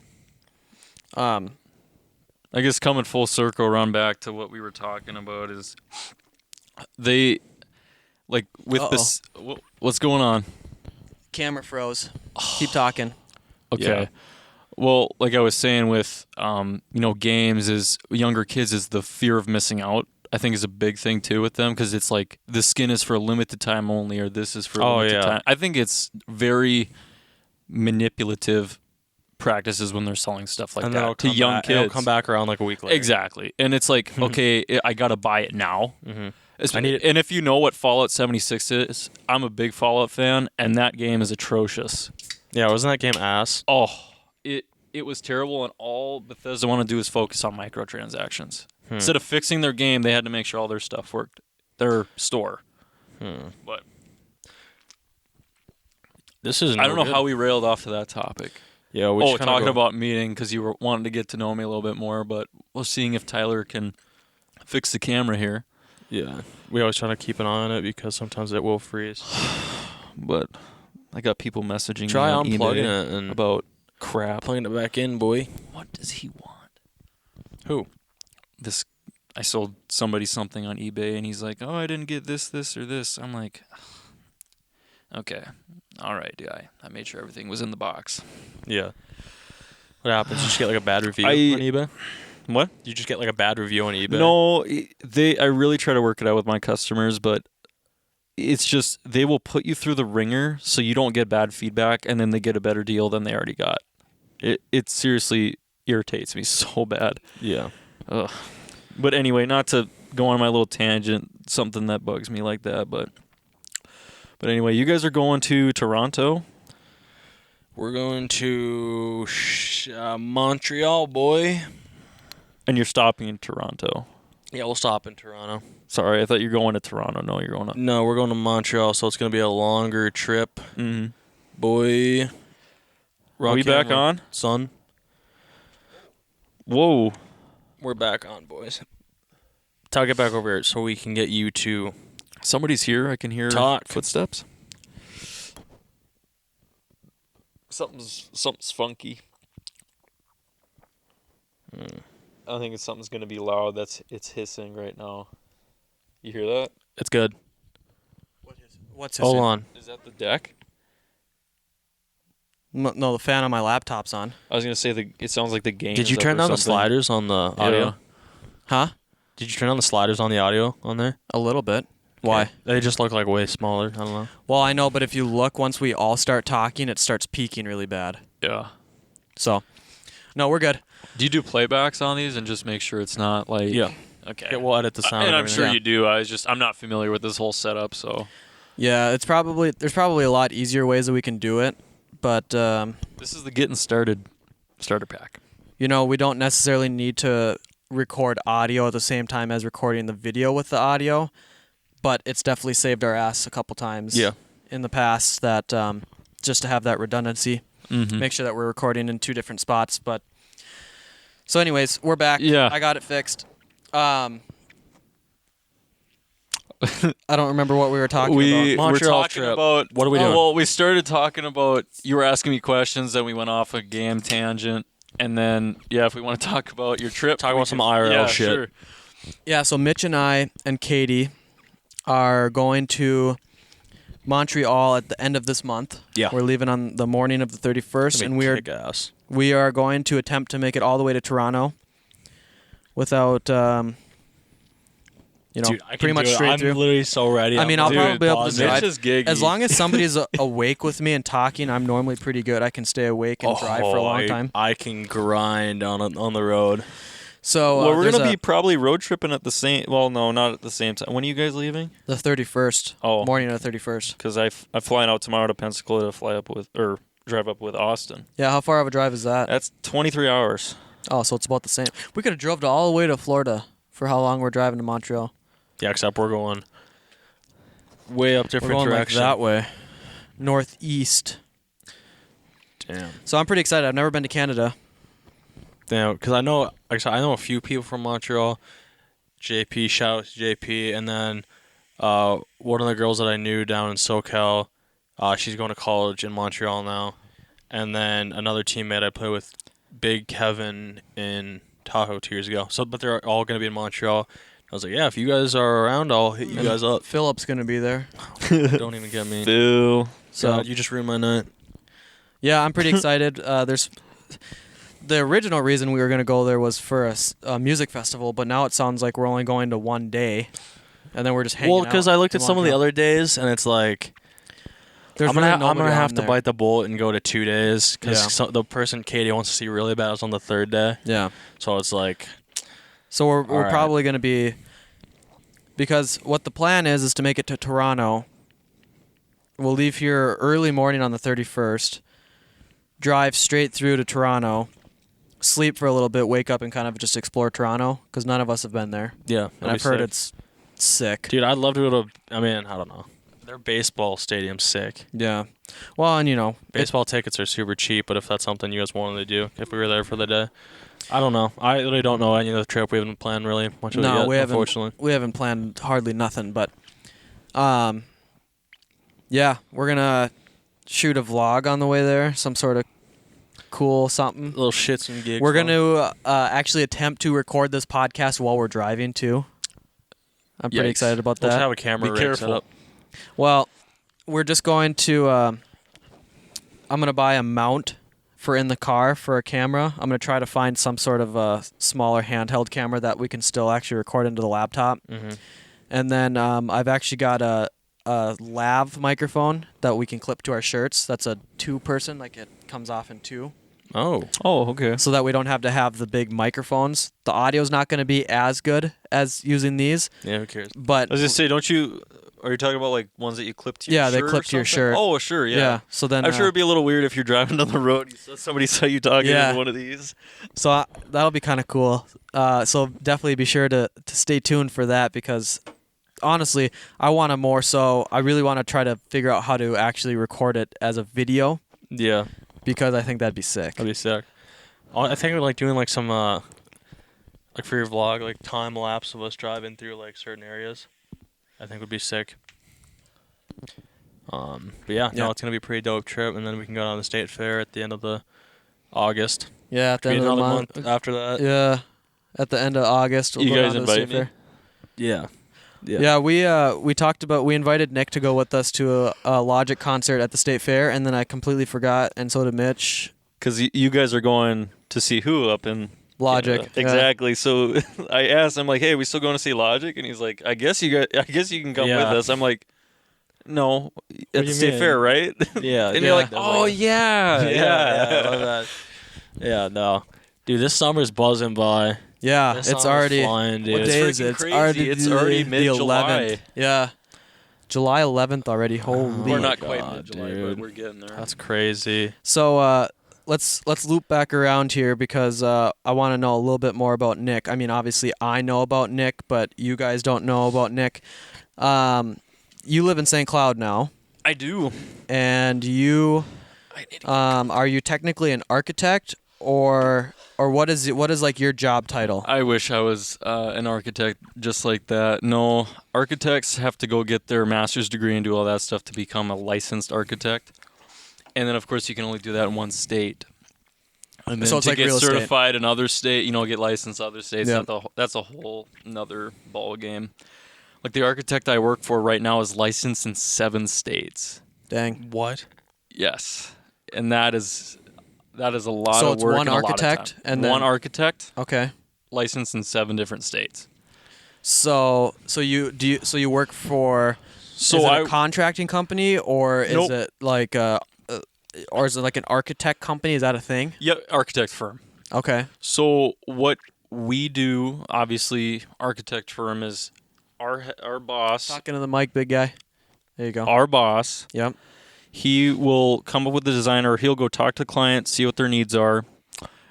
I guess coming full circle, run back to what we were talking about is like with Uh-oh. this. What's going on? Camera froze. Keep talking. Okay. Yeah. Well, like I was saying with games is younger kids is the fear of missing out. I think is a big thing too with them because it's like the skin is for a limited time only, or this is for a limited time. I think it's very manipulative practices when they're selling stuff like And then that to young kids. It'll come back around like a week later. Exactly, and it's like okay, I gotta buy it now. Mm-hmm. I need it. And if you know what Fallout 76 is, I'm a big Fallout fan, and that game is atrocious. Yeah, wasn't that game ass? Oh, it was terrible, and all Bethesda want to do is focus on microtransactions. Instead of fixing their game, they had to make sure all their stuff worked. Their store. But this is. I don't know how we railed off to that topic. Yeah, we just talking about meeting because you were wanting to get to know me a little bit more, but we're seeing if Tyler can fix the camera here. Yeah, we always try to keep an eye on it because sometimes it will freeze. But I got people messaging Try me on unplugging eBay it and about crap. plugging it back in, boy. What does he want? Who? This I sold somebody something on eBay and he's like, "Oh, I didn't get this, or this." I'm like, "Okay, all right, guy. I made sure everything was in the box." Yeah. What happens? You just get like a bad review I- on eBay? What? You just get like a bad review on eBay? No, I really try to work it out with my customers, but it's just they will put you through the ringer so you don't get bad feedback, and then they get a better deal than they already got. It seriously irritates me so bad. Yeah. Ugh. But anyway, not to go on my little tangent, something that bugs me like that, but anyway, you guys are going to Toronto. We're going to Montreal, boy. And you're stopping in Toronto. Yeah, we'll stop in Toronto. Sorry, I thought you were going to Toronto. No, you're going to... No, we're going to Montreal, so it's going to be a longer trip. Mm-hmm. Boy. Are we back on? Son. Whoa. We're back on, boys. I'll get back over here so we can get you to Somebody's here. I can hear talk. footsteps. Something's funky. I think something's gonna be loud. It's hissing right now. You hear that? It's good. What's Hold on. Is that the deck? No, the fan on my laptop's on. I was gonna say it sounds like the game. Did you turn down the sliders on the audio? Huh? Did you turn on the sliders on the audio on there? A little bit. Why? They just look like way smaller. I don't know. Well, I know, but if you look, once we all start talking, it starts peaking really bad. Yeah. So, no, we're good. Do you do playbacks on these and just make sure it's not like? Yeah. Okay. Yeah, we'll edit the sound. And I'm everything. sure you do. I'm not familiar with this whole setup, so. Yeah, there's probably a lot easier ways that we can do it, but This is the getting started starter pack. we don't necessarily need to record audio at the same time as recording the video with the audio, but it's definitely saved our ass a couple times in the past that just to have that redundancy, make sure that we're recording in two different spots. But so anyways, we're back. Yeah. I got it fixed. I don't remember what we were talking about. We're Montreal talking trip. about What are we doing? Well, we started talking about you were asking me questions, then we went off a game tangent, and then if we want to talk about your trip, Talk we about some can- IRL shit. Sure. Yeah, so Mitch and I and Katie are going to Montreal at the end of this month. Yeah. We're leaving on the morning of the 31st, and kick-ass. we are going to attempt to make it all the way to Toronto without, Dude, I can pretty much do it. straight I'm through. literally so ready. I mean, I'll Dude, probably be able to Mitch drive. is giggy. As long as somebody's awake with me and talking, I'm normally pretty good. I can stay awake and drive for a long time. I can grind on the road. So Well, we're there's gonna be probably road tripping at the same. Well, no, not at the same time. When are you guys leaving? the 31st. Oh. Morning of the 31st. Because I'm flying out tomorrow to Pensacola to drive up with Austin. Yeah, how far of a drive is that? That's 23 hours. Oh, so it's about the same. We could have drove all the way to Florida for how long we're driving to Montreal. Yeah, except we're going way up We're different going like direction. that way, northeast. Damn. So I'm pretty excited. I've never been to Canada. Damn, because I know a few people from Montreal. JP, shout out to JP, and then one of the girls that I knew down in SoCal, she's going to college in Montreal now, and then another teammate I played with, Big Kevin in Tahoe 2 years ago. So, but they're all going to be in Montreal. I was like, yeah, if you guys are around, I'll hit you guys up. Philip's gonna be there. Don't even get me. Phil. So you just ruined my night. Yeah, I'm pretty excited. There's the original reason we were gonna go there was for a music festival, but now it sounds like we're only going to one day, and then we're just hanging out. Well, because I looked You at some of wanna the go? other days, and it's like There's I'm really gonna nobody have on to there. bite the bullet and go to 2 days because Yeah. the person Katie wants to see really bad is on the third day. Yeah. So it's like, So we're All right. probably gonna be, because what the plan is to make it to Toronto. We'll leave here early morning on the 31st, drive straight through to Toronto, sleep for a little bit, wake up and kind of just explore Toronto because none of us have been there, yeah. and I've heard it's sick. Dude, I'd love to go to. I mean, I don't know. Their baseball stadium's sick. Yeah. Well, and Baseball tickets are super cheap, but if that's something you guys wanted to do, if we were there for the day, I don't know. I really don't know any of the trip. We haven't planned really much of it yet, we haven't. unfortunately. We haven't planned hardly nothing, but yeah, we're gonna shoot a vlog on the way there, some sort of cool something. Little shits and gigs. We're gonna actually attempt to record this podcast while we're driving too. I'm pretty Yikes. excited about Let's that. have a camera Be rig set careful. up. Well, we're just going to. I'm gonna buy a mount for in the car for a camera. I'm gonna try to find some sort of a smaller handheld camera that we can still actually record into the laptop. Mm-hmm. And then I've actually got a lav microphone that we can clip to our shirts. That's a 2-person, like it comes off in 2. Oh. Oh, okay. So that we don't have to have the big microphones. The audio's not going to be as good as using these, Yeah, who cares? but I was just say, are you talking about like ones that you clip to your Yeah, shirt? they clip or to your something? shirt. Oh, sure, yeah. yeah. So then I'm sure it'd be a little weird if you're driving down the road and somebody saw you talking Yeah. into one of these. so that'll be kind of cool. So definitely be sure to stay tuned for that because honestly, I really want to try to figure out how to actually record it as a video Yeah, because I think that'd be sick. that'd be sick. I think we're like doing like some like for your vlog, like time lapse of us driving through like certain areas. I think would be sick. But yeah, Yeah. no, it's gonna be a pretty dope trip, and then we can go down to the state fair at the end of the August. Yeah, at the Be end of the another month. month after that. Yeah, at the end of August. We'll You go guys down to the invite state me? fair. Yeah. Yeah, we talked about, we invited Nick to go with us to a Logic concert at the state fair, and then I completely forgot, and so did Mitch. Because you guys are going to see who up in Logic. Canada. Exactly. So I asked him like, "Hey, we still going to see Logic?" And he's like, "I guess you can come Yeah. with us." I'm like, "No, do at you the state mean? fair, right?" Yeah. And you're like, I was "Oh yeah, yeah, I love that. Yeah, no, dude, this summer's buzzing by. Yeah, This it's summer's already. flying, dude. What It's day is freaking it? It's crazy. already, It's already the mid-July. 11th. Yeah, July 11th already. Holy. We're my not quite God, mid-July, dude. but we're getting there. That's crazy. So let's loop back around here because I want to know a little bit more about Nick. I mean, obviously I know about Nick, but you guys don't know about Nick. You live in St. Cloud now, I do. and you are you technically an architect or what is like your job title? I wish I was an architect just like that. No, architects have to go get their master's degree and do all that stuff to become a licensed architect. And then, of course, you can only do that in one state. And then So it's to like get real estate. certified in other state, get licensed in other states, Yeah. that's a whole another ball game. Like the architect I work for right now is licensed in 7 states. Dang. What? Yes, and that is a lot So of it's work. one and a lot of architect time. and one then- architect Okay. licensed in 7 different states. So you work for So is it I a contracting company or is Nope. it like or is it like an architect company? Is that a thing? yeah, architect firm. Okay. So what we do, obviously, architect firm is our boss. Talking to the mic, big guy. There you go. Our boss. Yep. He will come up with the design, or he'll go talk to the client, see what their needs are,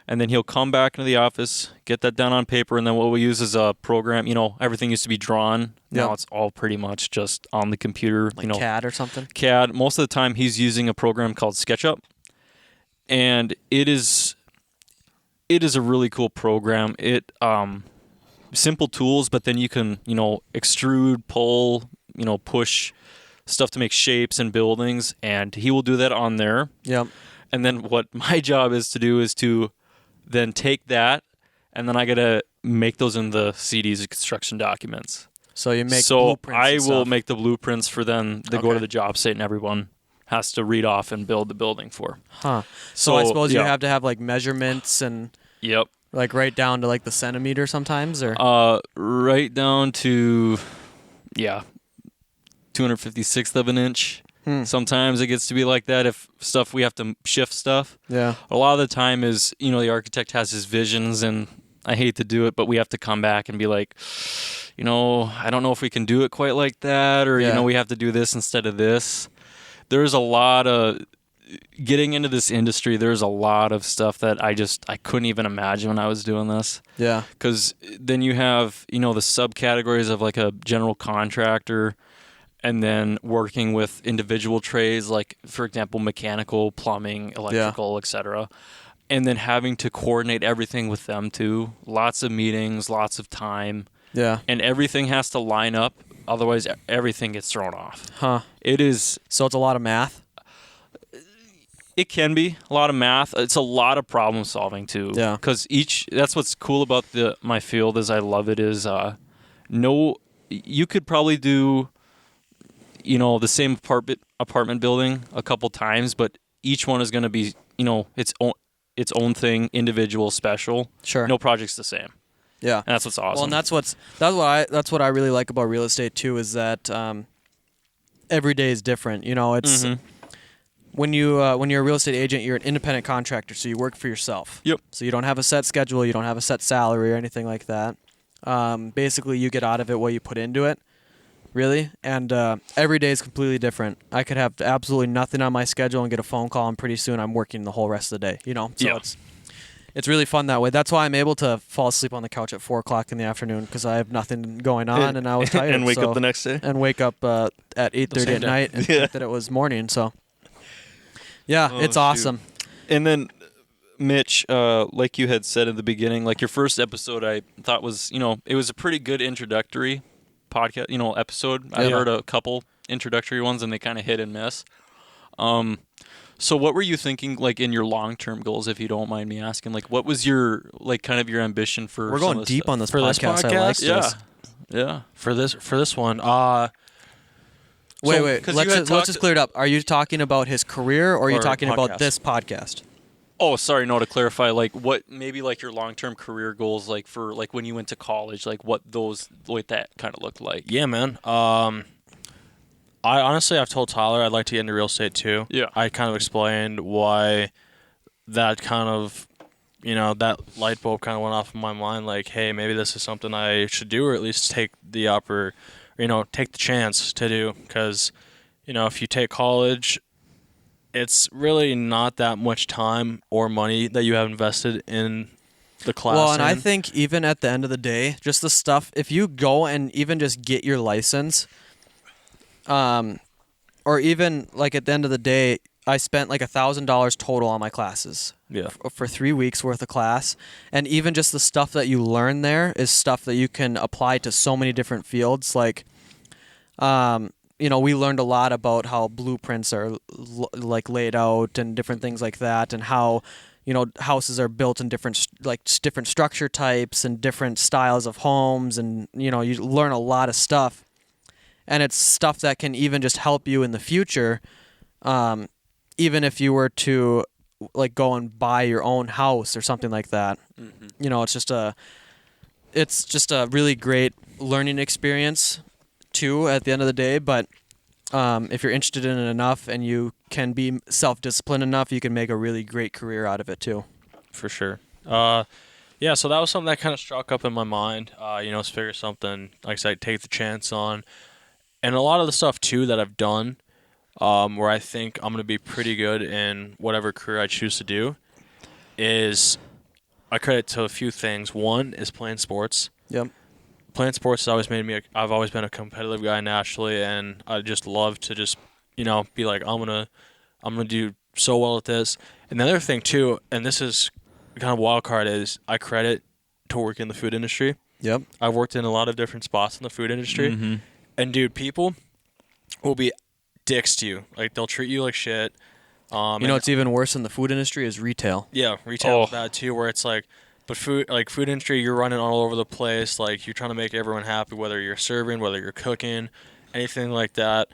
and then he'll come back into the office, get that down on paper, and then what we use is a program. Everything used to be drawn. Now Yep. it's all pretty much just on the computer. Like CAD or something. CAD. Most of the time, he's using a program called SketchUp, and it is a really cool program. It simple tools, but then you can extrude, pull, push stuff to make shapes and buildings, and he will do that on there. Yep. And then what my job is to do is to then take that and then I gotta make those in the CDs and construction documents. So you make So blueprints I and will stuff. make the blueprints for them to go Okay. to the job site, and everyone has to read off and build the building for. Huh. So I suppose you yeah. have to have like measurements and Yep. like right down to like the centimeter sometimes, or Right down to 256th of an inch. Sometimes it gets to be like that if we have to shift stuff. yeah. A lot of the time is, the architect has his visions, and I hate to do it, but we have to come back and be like, I don't know if we can do it quite like that, or, Yeah. we have to do this instead of this. There's a lot of getting into this industry. There's a lot of stuff that I couldn't even imagine when I was doing this. Yeah. Because then you have, the subcategories of like a general contractor, and then working with individual trades, like, for example, mechanical, plumbing, electrical, etc. And then having to coordinate everything with them too. Lots of meetings, lots of time. Yeah. And everything has to line up. Otherwise, everything gets thrown off. Huh. It is. So it's a lot of math. It can be a lot of math. It's a lot of problem solving too. Yeah. Because that's what's cool about my field is I love it is you could probably do the same apartment building a couple times, but each one is going to be its own thing, individual, special. Sure. No project's the same. Yeah. And that's what's awesome. Well, and that's what I really like about real estate too is that every day is different. It's when you're a real estate agent, you're an independent contractor, so you work for yourself. Yep. So you don't have a set schedule, you don't have a set salary or anything like that. Basically, you get out of it what you put into it, really. And every day is completely different. I could have absolutely nothing on my schedule and get a phone call, and pretty soon I'm working the whole rest of the day. So Yeah. it's really fun that way. That's why I'm able to fall asleep on the couch at 4:00 in the afternoon because I have nothing going on and I was tired. And wake up the next day. And wake up at 8:30 at day. night and think that it was morning. So yeah, Oh, it's shoot. awesome. And then, Mitch, like you had said in the beginning, like your first episode, I thought was, it was a pretty good introductory podcast, episode. I Yeah. heard a couple introductory ones, and they kind of hit and miss. So what were you thinking, like in your long-term goals, if you don't mind me asking? Like, what was your, like, kind of your ambition for? We're some going of deep stuff? on this For this podcast. I like podcast? this. Yeah. For this one, Wait. 'cause Let's you had just talked- clear it up. Are you talking about his career or are you Or talking about podcast. this podcast? Oh, sorry. No, to clarify, like what maybe like your long-term career goals, like for like when you went to college, like what that kind of looked like. yeah, man. I've told Tyler I'd like to get into real estate too. Yeah. I kind of explained why that kind of, that light bulb kind of went off in my mind. Like, hey, maybe this is something I should do, or at least take the take the chance to do. Because, if you take college, it's really not that much time or money that you have invested in the class. Well, and I think even at the end of the day, just the stuff, if you go and even just get your license, or even like at the end of the day, I spent like $1,000 total on my classes. Yeah. For 3 weeks worth of class. And even just the stuff that you learn there is stuff that you can apply to so many different fields. Like, we learned a lot about how blueprints are like laid out and different things like that, and how, houses are built in different structure types and different styles of homes. And, you learn a lot of stuff. And it's stuff that can even just help you in the future. Even if you were to like go and buy your own house or something like that, it's just a really great learning experience too at the end of the day. But if you're interested in it enough and you can be self-disciplined enough, you can make a really great career out of it too. For sure. Yeah, so that was something that kind of struck up in my mind. Figure something, like I said, take the chance on. And a lot of the stuff, too, that I've done, where I think I'm going to be pretty good in whatever career I choose to do, is I credit to a few things. One is playing sports. Yep. Playing sports has always made me, I've always been a competitive guy naturally, and I just love to just, be like, I'm gonna do so well at this. And the other thing, too, and this is kind of wild card, is I credit to work in the food industry. Yep. I've worked in a lot of different spots in the food industry. And, dude, people will be dicks to you. Like, they'll treat you like shit. What's even worse in the food industry is retail. Yeah, retail is bad, too, where it's like, But food industry, you're running all over the place. Like, you're trying to make everyone happy, whether you're serving, whether you're cooking, anything like that.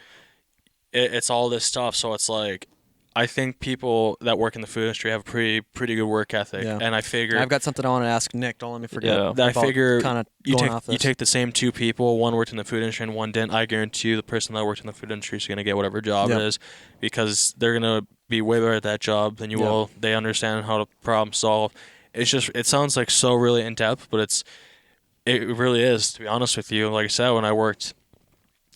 It's all this stuff. So it's like, I think people that work in the food industry have a pretty good work ethic. Yeah. And I figure I've got something I want to ask Nick. Don't let me forget. Yeah. I figure kind of you going take off you this. take the same two people. One worked in the food industry and one didn't. I guarantee you, the person that worked in the food industry is going to get whatever job Yeah. it is, because they're going to be way better at that job than you Yeah. will. They understand how to problem solve. It sounds like so really in depth, but it really is, to be honest with you. Like I said, when I worked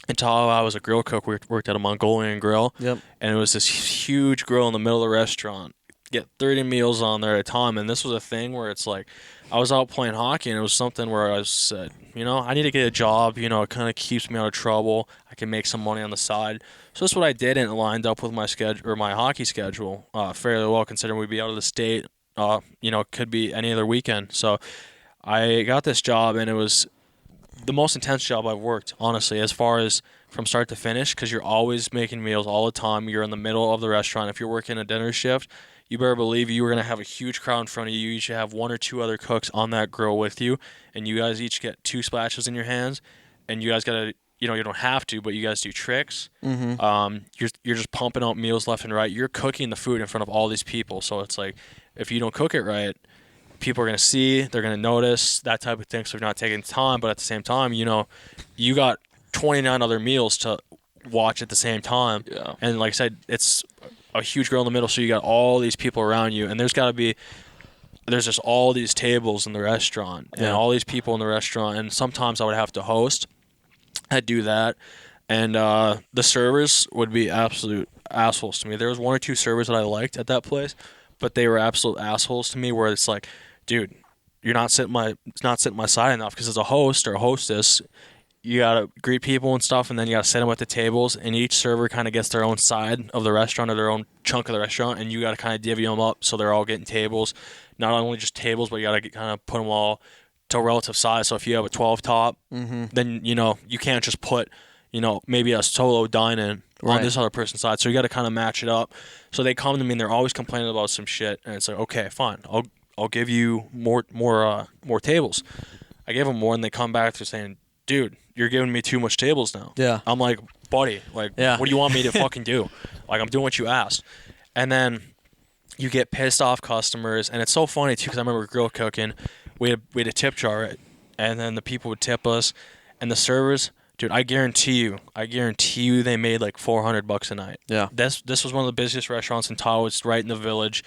until I was a grill cook, we worked at a Mongolian grill, Yep. and it was this huge grill in the middle of the restaurant. Get 30 meals on there at a time, and this was a thing where it's like, I was out playing hockey, and it was something where I said, I need to get a job. It kind of keeps me out of trouble. I can make some money on the side. So that's what I did, and it lined up with my schedule or my hockey schedule fairly well, considering we'd be out of the state. Could be any other weekend. So I got this job, and it was the most intense job I've worked, honestly, as far as from start to finish, because you're always making meals all the time. You're in the middle of the restaurant. If you're working a dinner shift, you better believe you were going to have a huge crowd in front of you. You should have one or two other cooks on that grill with you, and you guys each get 2 spatulas in your hands, and you guys got to, you don't have to, but you guys do tricks. Mm-hmm. You're just pumping out meals left and right. You're cooking the food in front of all these people, so it's like, if you don't cook it right, people are going to see, they're going to notice, that type of thing. So you're not taking time, but at the same time, you got 29 other meals to watch at the same time. Yeah. And like I said, it's a huge grill in the middle, so you got all these people around you, and there's just all these tables in the restaurant, and all these people in the restaurant, and sometimes I would have to host. I'd do that, and the servers would be absolute assholes to me. There was 1 or 2 servers that I liked at that place, but they were absolute assholes to me, where it's like, dude, you're not sitting my side enough, because as a host or a hostess, you gotta greet people and stuff, and then you gotta sit them at the tables, and each server kind of gets their own side of the restaurant or their own chunk of the restaurant, and you gotta kind of divvy them up so they're all getting tables. Not only just tables, but you gotta kind of put them all to a relative size. So if you have a 12 top, then you can't just put maybe a solo dine-in on this other person's side. So you gotta kind of match it up. So they come to me and they're always complaining about some shit, and it's like, okay, fine, I'll give you more tables. I gave them more, and they come back to saying, dude, you're giving me too much tables now. Yeah. I'm like, buddy, what do you want me to fucking do? Like, I'm doing what you asked. And then you get pissed off customers, and it's so funny too, because I remember grill cooking, we had a tip jar, and then the people would tip us, and the servers, dude, I guarantee you they made like $400 a night. Yeah. This was one of the busiest restaurants in Tahoe. It's right in the village.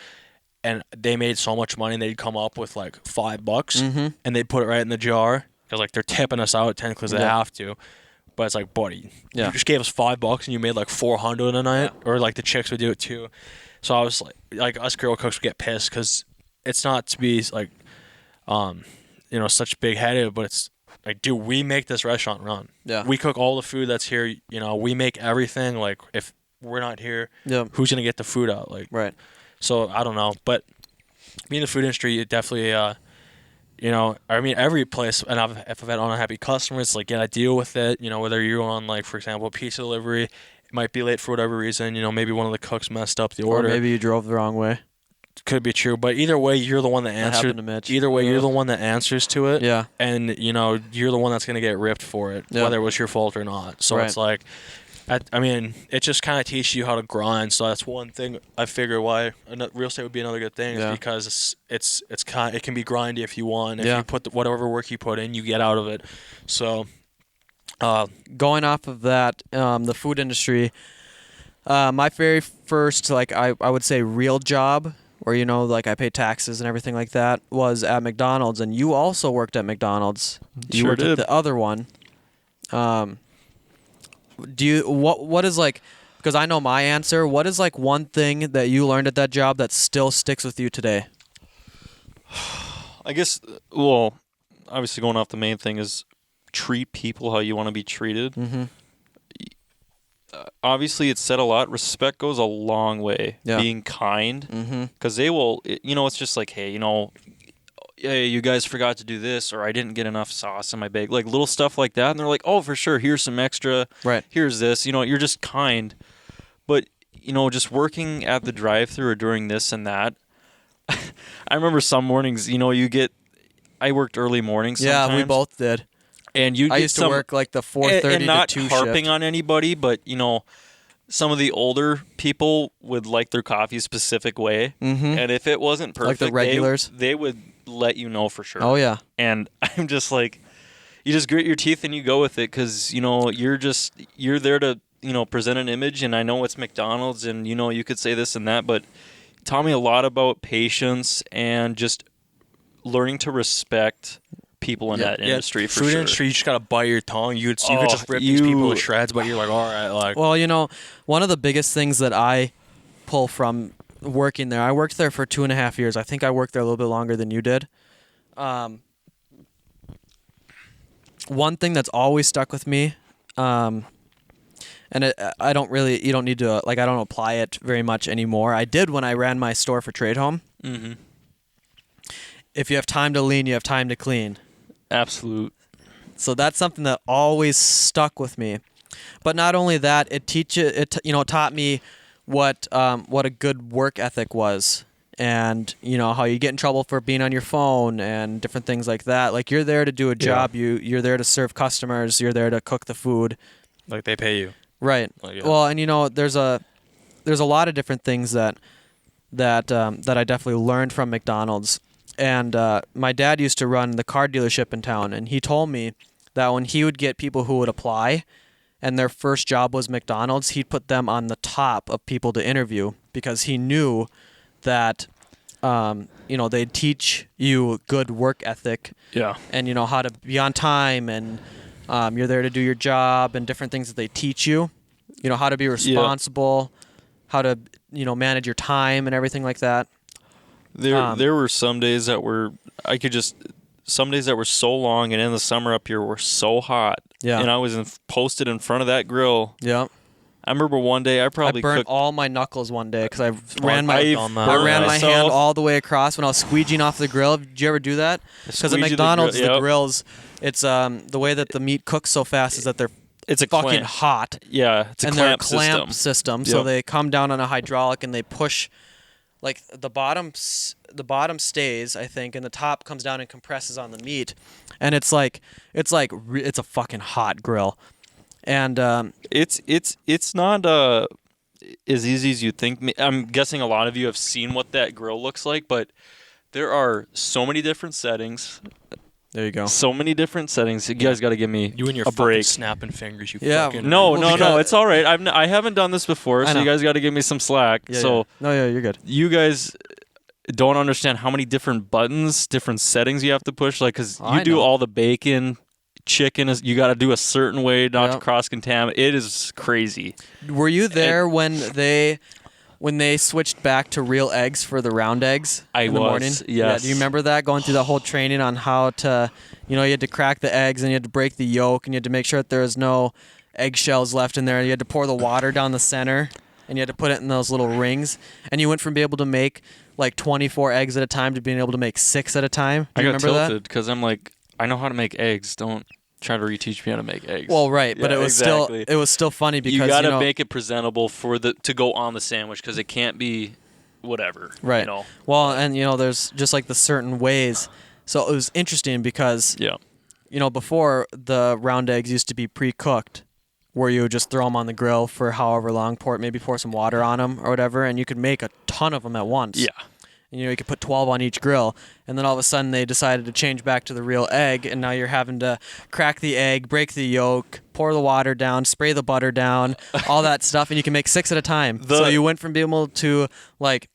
And they made so much money, they'd come up with like $5, and they'd put it right in the jar, because like they're tipping us out technically, they have to. But it's like, buddy, you just gave us $5 and you made like 400 a night, or like the chicks would do it too. So I was like us grill cooks would get pissed, because it's not to be like, such big headed, but it's like, dude, we make this restaurant run. Yeah. We cook all the food that's here. We make everything. Like, if we're not here, who's gonna get the food out? Like, Right. So I don't know, but being in the food industry, it definitely, every place, and if I've had unhappy customers, like, I deal with it. Whether you're on, like, for example, a pizza delivery, it might be late for whatever reason. Maybe one of the cooks messed up the order. Or maybe you drove the wrong way. Could be true, but either way, you're the one that answers. happened to Mitch. Either way, you're the one that answers to it. Yeah. And you're the one that's gonna get ripped for it, whether it was your fault or not. So it's like, it just kind of teaches you how to grind. So that's one thing I figure why real estate would be another good thing, is because it can be grindy if you want. If you put whatever work you put in, you get out of it. So, going off of that, the food industry, my very first, like, I would say real job, where like I paid taxes and everything like that, was at McDonald's. And you also worked at McDonald's. You Sure worked did. at the other one. What is, like, because I know my answer, what is like one thing that you learned at that job that still sticks with you today? I guess, well, obviously going off the main thing is treat people how you want to be treated. Mm-hmm. Obviously, it's said a lot. Respect goes a long way. Yeah. Being kind, Mm-hmm. because they will. It's just like, hey, hey, you guys forgot to do this, or I didn't get enough sauce in my bag, like little stuff like that. And they're like, oh, for sure, here's some extra. Right. Here's this. You're just kind, but just working at the drive-thru or doing this and that. I remember some mornings, I worked early mornings sometimes. Yeah, we both did. And you I used to work like the 4:30 and not to 2 harping shift. on anybody, but some of the older people would like their coffee a specific way, and if it wasn't perfect, Like the regulars? they would let you know for sure. Oh yeah. And I'm just like, you just grit your teeth and you go with it because you're there to present an image, and I know it's McDonald's, and you could say this and that, but it taught me a lot about patience and just learning to respect people in that industry for food sure. industry, you just gotta bite your tongue. You could just rip these people to shreds, but you're like, all right, like. Well, one of the biggest things that I pull from working there, I worked there for 2.5 years. I think I worked there a little bit longer than you did. One thing that's always stuck with me, and I don't really, you don't need to, like, I don't apply it very much anymore. I did when I ran my store for Trade Home. Mm-hmm. If you have time to lean, you have time to clean. Absolute. So that's something that always stuck with me. But not only that, it taught me what a good work ethic was, and how you get in trouble for being on your phone and different things like that. Like, you're there to do a job. You're there to serve customers. You're there to cook the food. Like, they pay you. Right. Like, yeah. Well, and there's a lot of different things that I definitely learned from McDonald's. And my dad used to run the car dealership in town, and he told me that when he would get people who would apply and their first job was McDonald's, he'd put them on the top of people to interview because he knew that they'd teach you good work ethic. Yeah. And how to be on time, and you're there to do your job, and different things that they teach you. How to be responsible, how to manage your time and everything like that. There were some days that were some days that were so long, and in the summer up here were so hot. Yeah. And I was posted in front of that grill. Yeah. I remember one day I probably burnt cooked all my knuckles one day because I ran I've my hand all the way across when I was squeegeeing off the grill. Did you ever do that? Because at McDonald's, the grills, it's the way that the meat cooks so fast is that it's fucking clamp. hot. Yeah, it's a and clamp they're a clamp system. So they come down on a hydraulic and they push, like, the bottom stays, I think, and the top comes down and compresses on the meat, and it's a fucking hot grill. And it's not as easy as you think. I'm guessing a lot of you have seen what that grill looks like, but there are so many different settings. There you go. So many different settings. You guys got to give me You and your a break. snapping fingers. You Yeah. fucking. No, Well, it's all right. I haven't done this before, so you guys got to give me some slack. Yeah, you're good. You guys don't understand how many different buttons, different settings you have to push. Like, because you do all the bacon, chicken, you got to do a certain way not to cross contaminate. It is crazy. Were you there when they switched back to real eggs for the round eggs in the morning? Yes. Yeah, do you remember that, going through the whole training on how to, you had to crack the eggs and you had to break the yolk and you had to make sure that there was no eggshells left in there. You had to pour the water down the center and you had to put it in those little rings. And you went from being able to make like 24 eggs at a time to being able to make 6 at a time. Do you remember that? I got tilted because I'm like, I know how to make eggs. Don't try to reteach me how to make eggs. Well, right, but it was still funny because you got to make it presentable to go on the sandwich because it can't be whatever. Right. Well, and there's just like the certain ways. So it was interesting because before, the round eggs used to be pre-cooked, where you would just throw them on the grill for however long, maybe pour some water on them or whatever, and you could make a ton of them at once. Yeah. And, you could put 12 on each grill, and then all of a sudden they decided to change back to the real egg, and now you're having to crack the egg, break the yolk, pour the water down, spray the butter down, all that stuff, and you can make 6 at a time. So you went from being able to, like,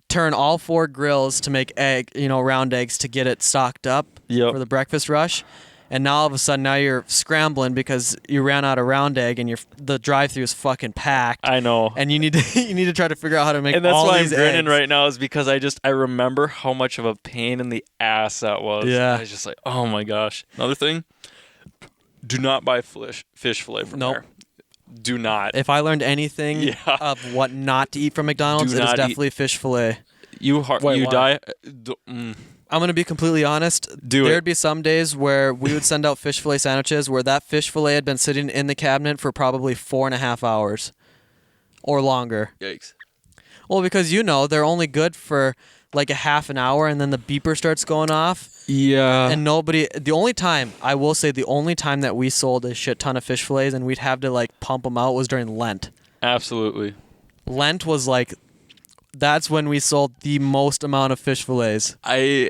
turn all 4 grills to make round eggs to get it stocked up for the breakfast rush. And now all of a sudden, now you're scrambling because you ran out of round egg and the drive-thru is fucking packed. I know. And you need to try to figure out how to make all these eggs. And that's why I'm grinning right now, is because I remember how much of a pain in the ass that was. Yeah. I was just like, oh my gosh. Another thing, do not buy fish fillet from there. Do not. If I learned anything of what not to eat from McDonald's, it is definitely fish fillet. I'm going to be completely honest. There'd be some days where we would send out fish fillet sandwiches where that fish fillet had been sitting in the cabinet for probably 4.5 hours or longer. Yikes. Well, because they're only good for like a half an hour, and then the beeper starts going off. Yeah. And the only time that we sold a shit ton of fish fillets and we'd have to like pump them out was during Lent. Absolutely. Lent was like, that's when we sold the most amount of fish fillets. I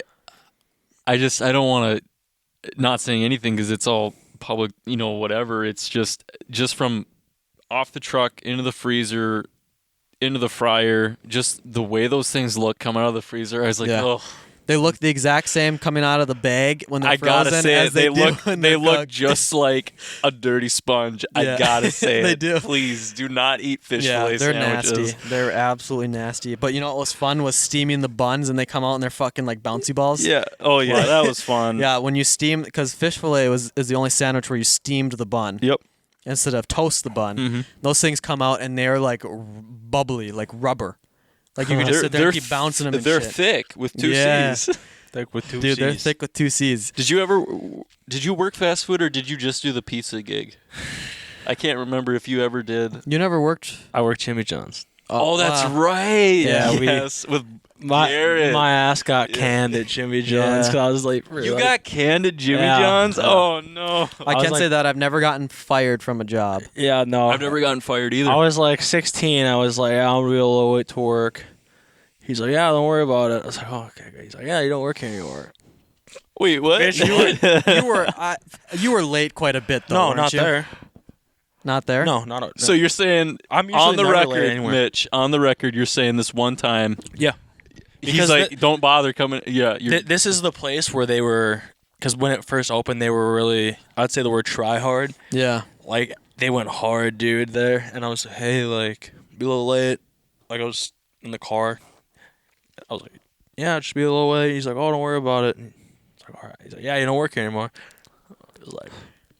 don't want to not saying anything because it's all public, whatever. It's just from off the truck into the freezer, into the fryer, just the way those things look coming out of the freezer. I was like, oh. They look the exact same coming out of the bag when they're I frozen gotta say as it. they They look cooked. just like a dirty sponge. Yeah. I gotta say They it. do. Please do not eat fish Yeah, fillet they're sandwiches. nasty. They're absolutely nasty. But you know what was fun was steaming the buns, and they come out and they're fucking like bouncy balls. Yeah. Oh yeah, that was fun. Yeah, when you steam, because fish fillet is the only sandwich where you steamed the bun. Yep. Instead of toast the bun. Those things come out and they're like bubbly, like rubber. Like you can just sit there and keep bouncing them and They're shit. thick with two Yeah. C's. Thick with two Dude, they're Cs. thick with two C's. Did you work fast food or did you just do the pizza gig? I can't remember if you ever did. You never worked? I worked Jimmy John's. Oh, that's wow. right. Yeah, yes, with My Garrett. ass got canned at Jimmy John's because I was late for You got canned at Jimmy Yeah. John's? Yeah. Oh no. I was can't like- say that I've never gotten fired from a job. Yeah, no. I've never gotten fired either. I was like 16. I was like, yeah, I'm real low late to work. He's like, yeah, don't worry about it. I was like, oh, okay. He's like, yeah, you don't work here anymore. Wait, what? You were late quite a bit though. No, weren't not you? there. Not there? No, not. No. So you're saying I'm usually on the never late record, anywhere. Mitch, on the record, you're saying this one time. Yeah. He's Because like, don't bother coming. Yeah, you're, This is the place where they were, because when it first opened, they were really, I'd say the word try hard. Yeah. Like, they went hard, dude, there. And I was like, hey, like, be a little late. Like, I was in the car. I was like, yeah, just be a little late. He's like, oh, don't worry about it. And it's like, all right. He's like, yeah, you don't work here anymore. I was like,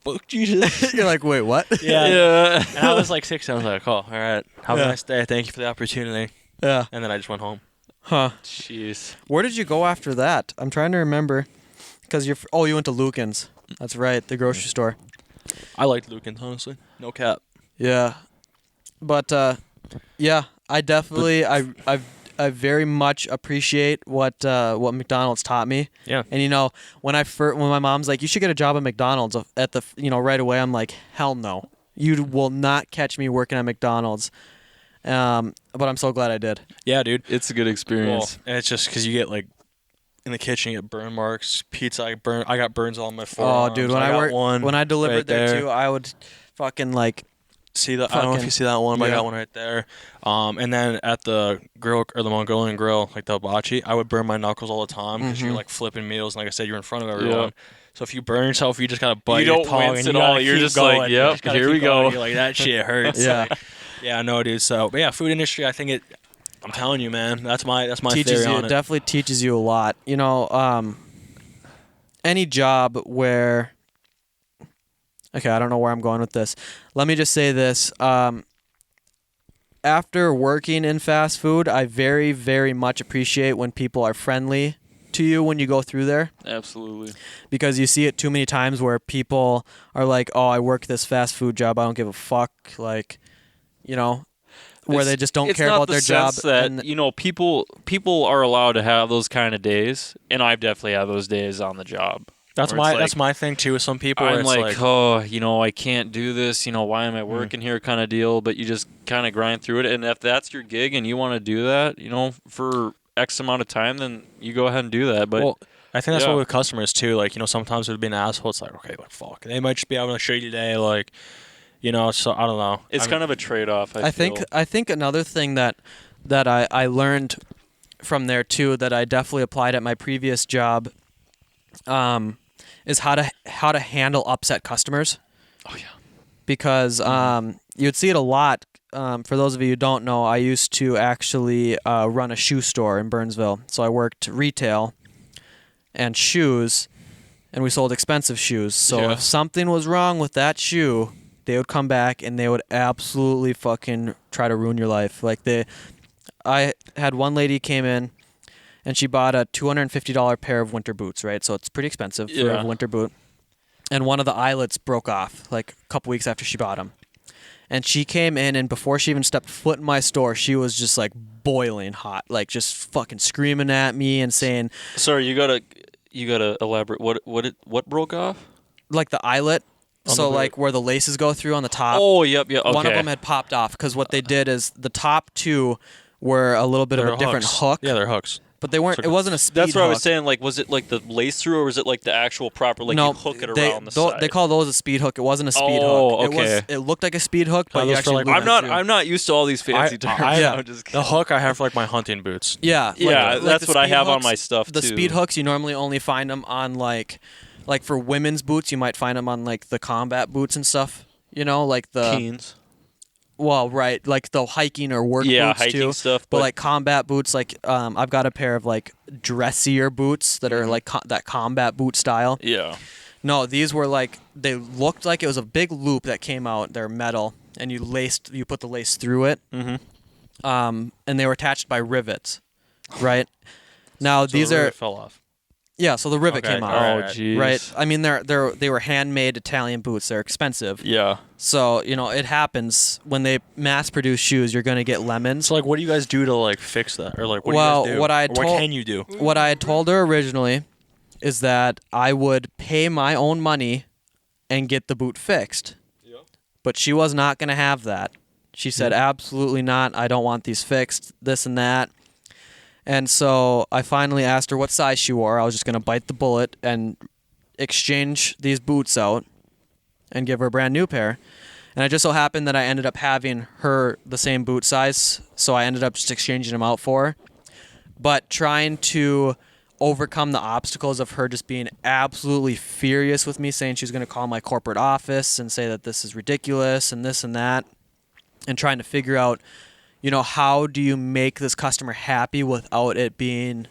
fuck Jesus. You're like, wait, what? Yeah. yeah. And I was like 16. I was like, oh, all right. Have Yeah. a nice day. Thank you for the opportunity. Yeah. And then I just went home. Huh. Jeez. Where did you go after that? I'm trying to remember. Because you went to Lucan's. That's right, the grocery store. I liked Lucan's, honestly. No cap. Yeah. But yeah, I definitely I very much appreciate what McDonald's taught me. Yeah. And when my mom's like, you should get a job at McDonald's at the right away, I'm like, hell no. You will not catch me working at McDonald's. But I'm so glad I did. Yeah, dude. It's a good experience. Well, and it's just because you get like in the kitchen, you get burn marks, pizza. I got burns on my forearms. Oh, dude, when I delivered right there there. too, I would fucking like. See that? I don't know if you see that one, but I Yeah. got one right there. And then at the grill or the Mongolian grill, like the hibachi, I would burn my knuckles all the time because you're like flipping meals. And like I said, you're in front of everyone. Yeah. So if you burn yourself, you just gotta bite You your don't tongue wince and at you all. gotta You're keep just like, going. You yep, just gotta here keep we go. going. You're like, that shit hurts. Yeah. Like, yeah, no, dude. So, but yeah, food industry. I think it. I'm telling you, man. That's my teaches theory you. on It it. definitely teaches you a lot. Any job where. Okay, I don't know where I'm going with this. Let me just say this. After working in fast food, I very, very much appreciate when people are friendly to you when you go through there, Absolutely. because you see it too many times where people are like, "Oh, I work this fast food job. I don't give a fuck." Like, where they just don't It's care not about the their job. sense that and people are allowed to have those kind of days, and I've definitely had those days on the job. That's where it's that's my thing too. With some people, where I'm it's like, oh, I can't do this. Why am I working here? Kind of deal. But you just kind of grind through it, and if that's your gig and you want to do that, for X amount of time, then you go ahead and do that. But well, I think that's yeah. what with customers too. Like, sometimes it would be an asshole. It's like, okay, like fuck, they might just be having a shitty day. Like, so I don't know. it's kind of a trade-off. I think another thing that I learned from there too, that I definitely applied at my previous job, is how to handle upset customers. Oh yeah. Because you'd see it a lot. For those of you who don't know, I used to actually run a shoe store in Burnsville. So I worked retail and shoes, and we sold expensive shoes. So Yeah. if something was wrong with that shoe, they would come back and they would absolutely fucking try to ruin your life. I had one lady came in, and she bought a $250 pair of winter boots, right? So it's pretty expensive for Yeah. a winter boot. And one of the eyelets broke off like a couple weeks after she bought them. And she came in, and before she even stepped foot in my store, she was just like boiling hot, like just fucking screaming at me and saying Sorry, you gotta elaborate. What broke off? like the eyelet. On So the like where the laces go through on the top. Oh, yep. Okay. One of them had popped off because what they did is the top two were a little bit of a different hook. Yeah, they're hooks. But they weren't. So It wasn't a speed That's what I was hook. saying. Like, was it like the lace through, or was it like the actual proper like No, you hook it they, around the side? They call those a speed hook. It wasn't a speed Oh, hook. okay. It looked like a speed hook, but Are you those for, actually like- looped I'm it not. through. I'm not used to all these fancy terms. Yeah. I'm just The kidding. hook I have for like my hunting boots. Yeah, Yeah, like that's the what I speed have on hooks- my stuff The too. speed hooks you normally only find them on like for women's boots. You might find them on like the combat boots and stuff. You know, like the Keens. well, right, like the hiking or work Yeah, boots hiking too. stuff. But like combat boots, like I've got a pair of like dressier boots that are like that combat boot style. yeah. No, these were like they looked like it was a big loop that came out. They're metal, and you put the lace through it. Mm-hmm. And they were attached by rivets, right? Now So these the are rivet fell off. yeah. So the rivet Okay, came out, alright. Oh, jeez. right? I mean, they were handmade Italian boots. They're expensive, Yeah. so it happens when they mass produce shoes. You're gonna get lemons. So like, what do you guys do to like fix that, or like, what Well, do you guys do? what I Or told- what can you do? What I had told her originally is that I would pay my own money and get the boot fixed. But she was not going to have that. She said, absolutely not. I don't want these fixed, this and that. And so I finally asked her what size she wore. I was just going to bite the bullet and exchange these boots out and give her a brand new pair. And it just so happened that I ended up having her the same boot size, so I ended up just exchanging them out for her. But trying to overcome the obstacles of her just being absolutely furious with me, saying she was going to call my corporate office and say that this is ridiculous and this and that, and trying to figure out, how do you make this customer happy without it being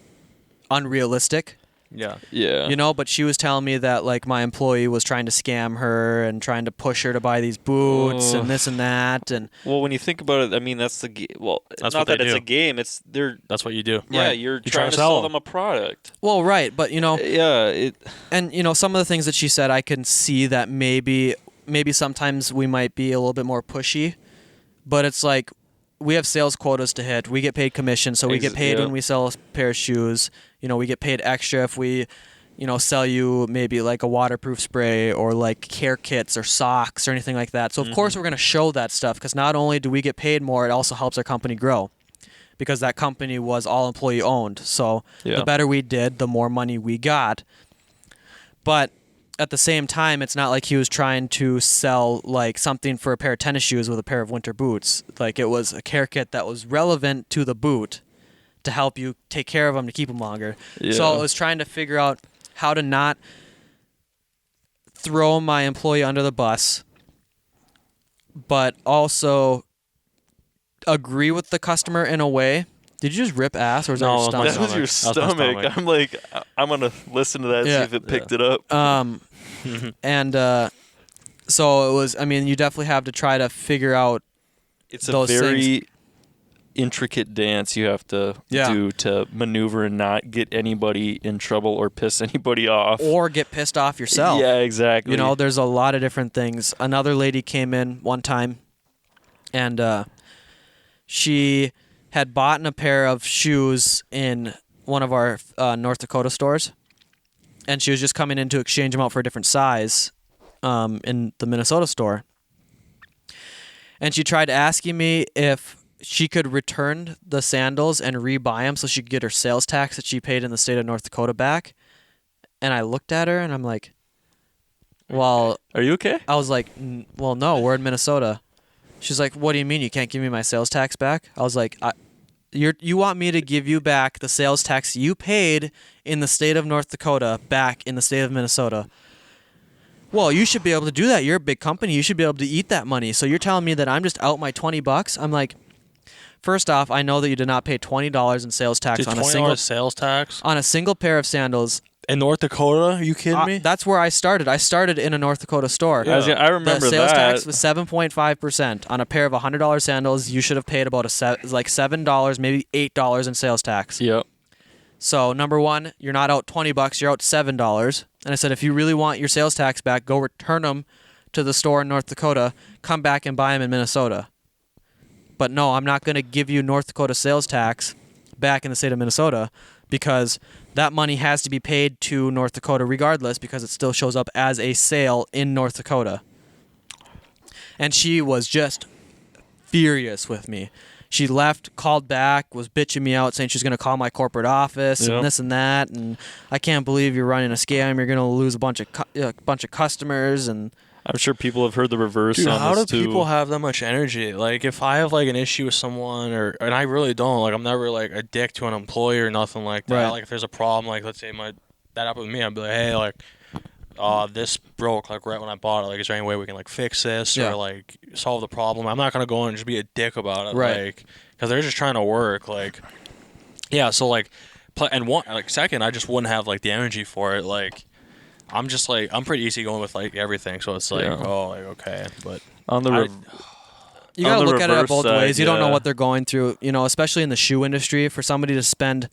unrealistic? Yeah. Yeah. But she was telling me that like my employee was trying to scam her and trying to push her to buy these boots and this and that, and Well, when you think about it, I mean, that's the game. Well, That's not what that they it's do. a game. It's they're. That's what you do. Yeah, Right. you're try trying to to sell sell them. them a product. well, right, but Yeah. It. and some of the things that she said, I can see that maybe sometimes we might be a little bit more pushy, but it's like we have sales quotas to hit. We get paid commission, so we get paid yeah. when we sell a pair of shoes. We get paid extra if we sell you maybe like a waterproof spray or like care kits or socks or anything like that. So of course we're going to show that stuff, because not only do we get paid more, it also helps our company grow, because that company was all employee owned. So Yeah. the better we did, the more money we got. But at the same time, it's not like he was trying to sell like something for a pair of tennis shoes with a pair of winter boots. Like it was a care kit that was relevant to the boot to help you take care of them to keep them longer. So Yeah. I was trying to figure out how to not throw my employee under the bus, but also agree with the customer in a way. Did you just rip ass, or was No, that your stomach? That was your That was my stomach. stomach. I'm like, I'm gonna listen to that and Yeah. see if it picked it up. And so it was. I mean, you definitely have to try to figure out. It's a those very intricate dance you have to Yeah. do to maneuver and not get anybody in trouble or piss anybody off. Or get pissed off yourself. Yeah, exactly. There's a lot of different things. Another lady came in one time, and she had bought a pair of shoes in one of our North Dakota stores, and she was just coming in to exchange them out for a different size in the Minnesota store. And she tried asking me if she could return the sandals and rebuy them so she could get her sales tax that she paid in the state of North Dakota back. And I looked at her and I'm like, well, Are you okay? I was like, well, no, we're in Minnesota. She's like, what do you mean you can't give me my sales tax back? I was like, you want me to give you back the sales tax you paid in the state of North Dakota back in the state of Minnesota? Well, you should be able to do that. You're a big company. You should be able to eat that money. So you're telling me that I'm just out my $20? I'm like, first off, I know that you did not pay $20 in sales tax Dude, on $20 sales tax a single pair of sandals. in North Dakota? Are you kidding me? That's where I started. I started in a North Dakota store. Yeah. I remember The sales that. tax was 7.5% on a pair of $100 sandals. You should have paid about like $7, maybe $8 in sales tax. Yep. So number one, you're not out $20, you're out $7. And I said, if you really want your sales tax back, go return them to the store in North Dakota. Come back and buy them in Minnesota. But no, I'm not going to give you North Dakota sales tax back in the state of Minnesota because that money has to be paid to North Dakota regardless because it still shows up as a sale in North Dakota. And she was just furious with me. She left, called back, was bitching me out, saying she's going to call my corporate office Yep. and this and that. And I can't believe you're running a scam. You're going to lose a bunch of customers. And I'm sure people have heard the reverse Dude, on how this do too. people have that much energy? Like, if I have like an issue with someone, and I really don't, like, I'm never like a dick to an employee or nothing like that. Right. Like, if there's a problem, like, let's say that happened with me, I'd be like, hey, like, this broke like right when I bought it. Like, is there any way we can like fix this Yeah. or like solve the problem? I'm not gonna go in and just be a dick about it, Right. like, because they're just trying to work, like, yeah. So like, second, I just wouldn't have like the energy for it, like. I'm just like I'm pretty easy going with like everything, so it's like Yeah. okay, but on the you got to On the look at it reverse both side, ways. You don't know yeah. what they're going through, especially in the shoe industry. For somebody to spend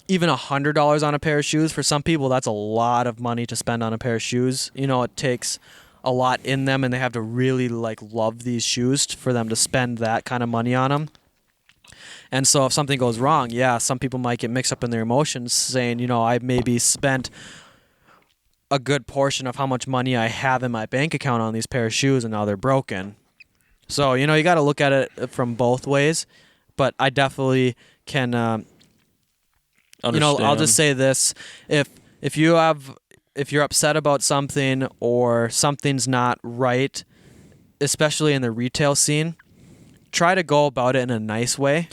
even $100 on a pair of shoes, for some people, that's a lot of money to spend on a pair of shoes. It takes a lot in them, and they have to really like love these shoes for them to spend that kind of money on them. And so if something goes wrong, yeah, some people might get mixed up in their emotions saying, I maybe spent a good portion of how much money I have in my bank account on these pair of shoes and now they're broken. So, you got to look at it from both ways, but I definitely can, I'll just say this. If you're upset about something or something's not right, especially in the retail scene, try to go about it in a nice way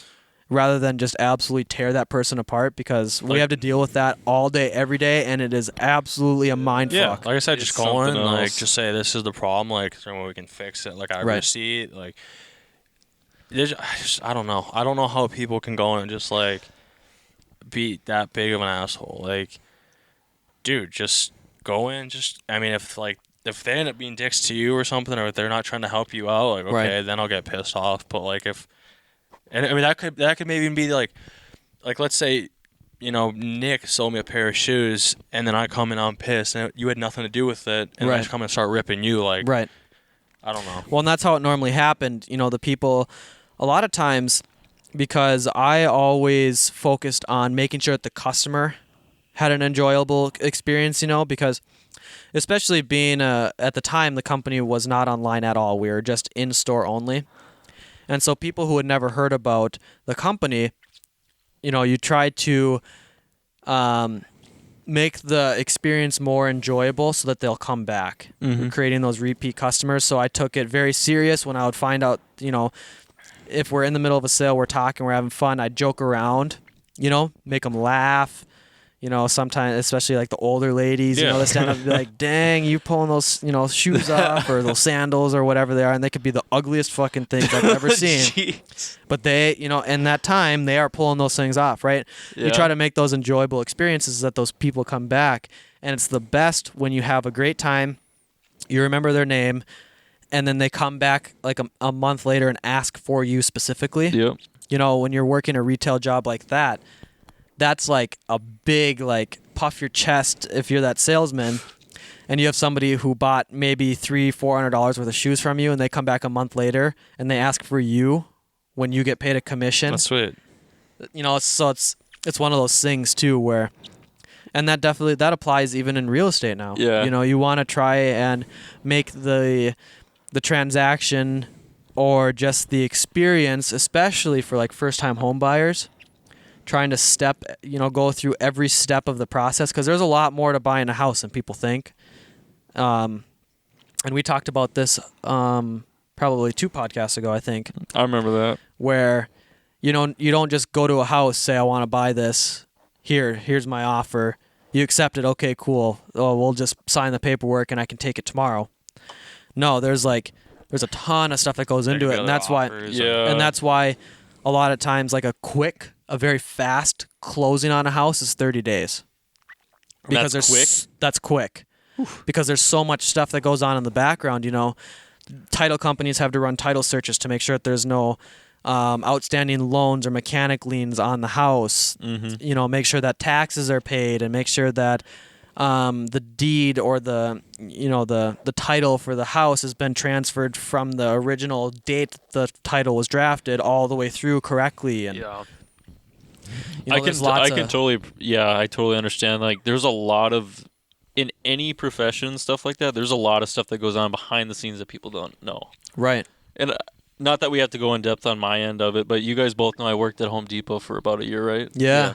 rather than just absolutely tear that person apart because we have to deal with that all day, every day, and it is absolutely a mind yeah, fuck. like I said, just It's call in, something like else. just say this is the problem, like is there any way we can fix it? Like I Right. receipt, like I don't know. I don't know how people can go in and just like be that big of an asshole. Like, dude, just go in. If they end up being dicks to you or something, or if they're not trying to help you out, like okay, Right. then I'll get pissed off. But like that could maybe even be like let's say, Nick sold me a pair of shoes, and then I come in, I'm pissed, and you had nothing to do with it, and I Right. just come and start ripping you, like, Right. I don't know. Well, and that's how it normally happened. The people, a lot of times, because I always focused on making sure that the customer had an enjoyable experience, because especially being at the time, the company was not online at all. We were just in-store only. And so people who had never heard about the company, you try to make the experience more enjoyable so that they'll come back. Mhm. Creating those repeat customers. So I took it very serious when I would find out, if we're in the middle of a sale, we're talking, we're having fun, I'd joke around, make them laugh. Sometimes, especially like the older ladies, Yeah. they stand up and be like, dang, you pulling those, shoes off or those sandals or whatever they are. And they could be the ugliest fucking things I've ever seen. Jeez. But they, in that time, they are pulling those things off, right? You Yeah. try to make those enjoyable experiences so that those people come back. And it's the best when you have a great time, you remember their name, and then they come back like a month later and ask for you specifically. Yep. When you're working a retail job like that, that's like a big, like, puff your chest if you're that salesman and you have somebody who bought maybe $300-$400 worth of shoes from you and they come back a month later and they ask for you when you get paid a commission. That's sweet. So it's one of those things too where, and that applies even in real estate now. Yeah. You want to try and make the transaction or just the experience, especially for like first time home buyers, trying to go through every step of the process because there's a lot more to buying a house than people think. And we talked about this probably 2 podcasts ago, I think, I remember that. where you don't just go to a house, say I want to buy this. Here's my offer. You accept it. Okay, cool. Oh, we'll just sign the paperwork and I can take it tomorrow. No, there's a ton of stuff that goes into it, and that's why Yeah. and that's why a lot of times like a very fast closing on a house is 30 days. Because that's quick. Because there's so much stuff that goes on in the background, Title companies have to run title searches to make sure that there's no outstanding loans or mechanic liens on the house. Mm-hmm. Make sure that taxes are paid and make sure that the deed or the title for the house has been transferred from the original date the title was drafted all the way through correctly. And Yeah. I totally understand. Like, there's a lot of, in any profession, stuff like that, there's a lot of stuff that goes on behind the scenes that people don't know. Right. And not that we have to go in depth on my end of it, but you guys both know I worked at Home Depot for about a year, right? Yeah.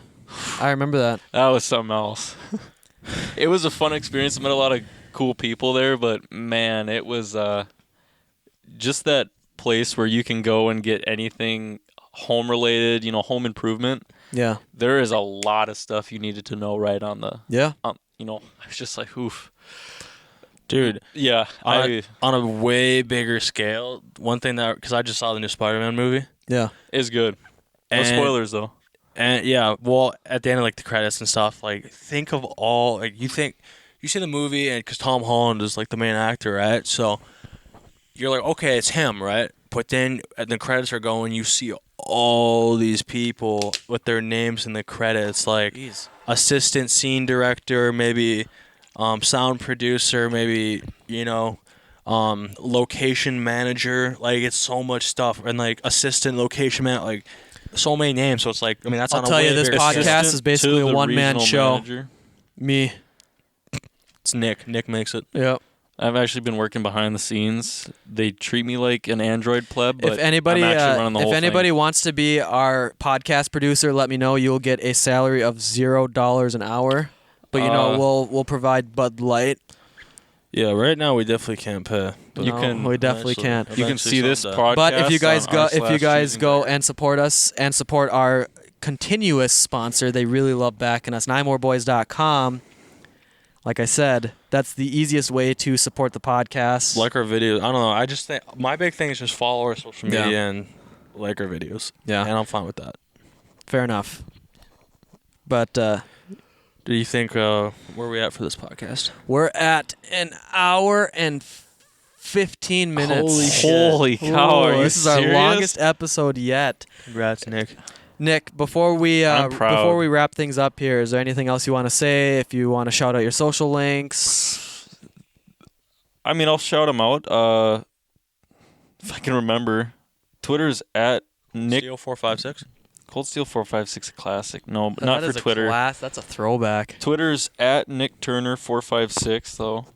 I remember that. That was something else. It was a fun experience. I met a lot of cool people there, but man, it was just that place where you can go and get anything home related, home improvement. Yeah. There is a lot of stuff you needed to know right on the. Yeah. I was just like, oof. Dude, Yeah. on a way bigger scale, one thing that, because I just saw the new Spider-Man movie. Yeah. It's good. No And- spoilers, though. And yeah, well, at the end of like the credits and stuff, like think of all like you see the movie, and because Tom Holland is like the main actor, right? So you're like, okay, it's him, right? But then the credits are going, you see all these people with their names in the credits, like assistant scene director, maybe sound producer, maybe location manager. Like it's so much stuff, and like assistant location man, like. So many names, so it's like that's I'll on a tell way you, this bigger podcast scale. is basically To a the one-man regional show. manager. Me. It's Nick. Nick makes it. Yep. I've actually been working behind the scenes. They treat me like an Android pleb, but If anybody, I'm actually running the whole thing. wants to be our podcast producer, let me know. You'll get a salary of $0 an hour, but we'll provide Bud Light. Yeah, right now we definitely can't pay. But You can- we definitely can't. You can see this podcast. But if you guys on go, r/choosing and support us and support our continuous sponsor, they really love backing us. NymoreBoys.com. Like I said, that's the easiest way to support the podcast. like our videos. I don't know. I just think my big thing is just follow our social Yeah. media and like our videos. Yeah. And I'm fine with that. Fair enough. But Do you think where are we at for this podcast? we're at an hour and 15 minutes. Holy cow! Are you This is our serious? longest episode yet. Congrats, Nick. Nick, before we I'm proud. before we wrap things up here, is there anything else you want to say? If you want to shout out your social links, I mean, I'll shout them out. If I can remember, Twitter's at Nick Steel 456. Cold Steel 456 Classic. No, That not for is a Twitter. class. That's a throwback. Twitter's at Nick Turner 456 though,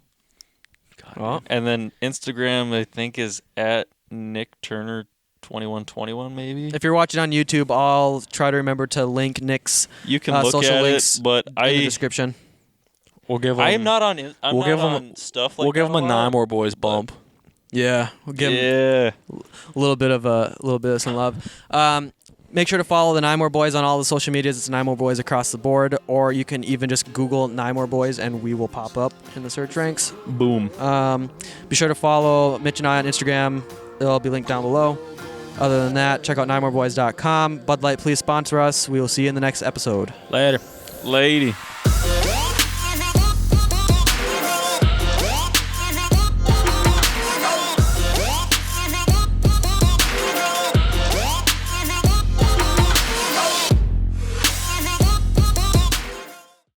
Well, and then Instagram I think is at Nick Turner 2121 maybe. if you're watching on YouTube, I'll try to remember to link Nick's You can look social at links it, but in the I description. We'll give him. I am not on. I'm We'll not give 'em- on stuff like We'll give that him a lot. Nymore Boys bump. Yeah, we'll give him Yeah. a little bit of some love. Make sure to follow the Nymore Boys on all the social medias. It's Nymore Boys across the board, or you can even just Google Nymore Boys and we will pop up in the search ranks. Boom. Be sure to follow Mitch and I on Instagram. It'll be linked down below. Other than that, check out NymoreBoys.com. Bud Light, please sponsor us. We will see you in the next episode. Later. Lady.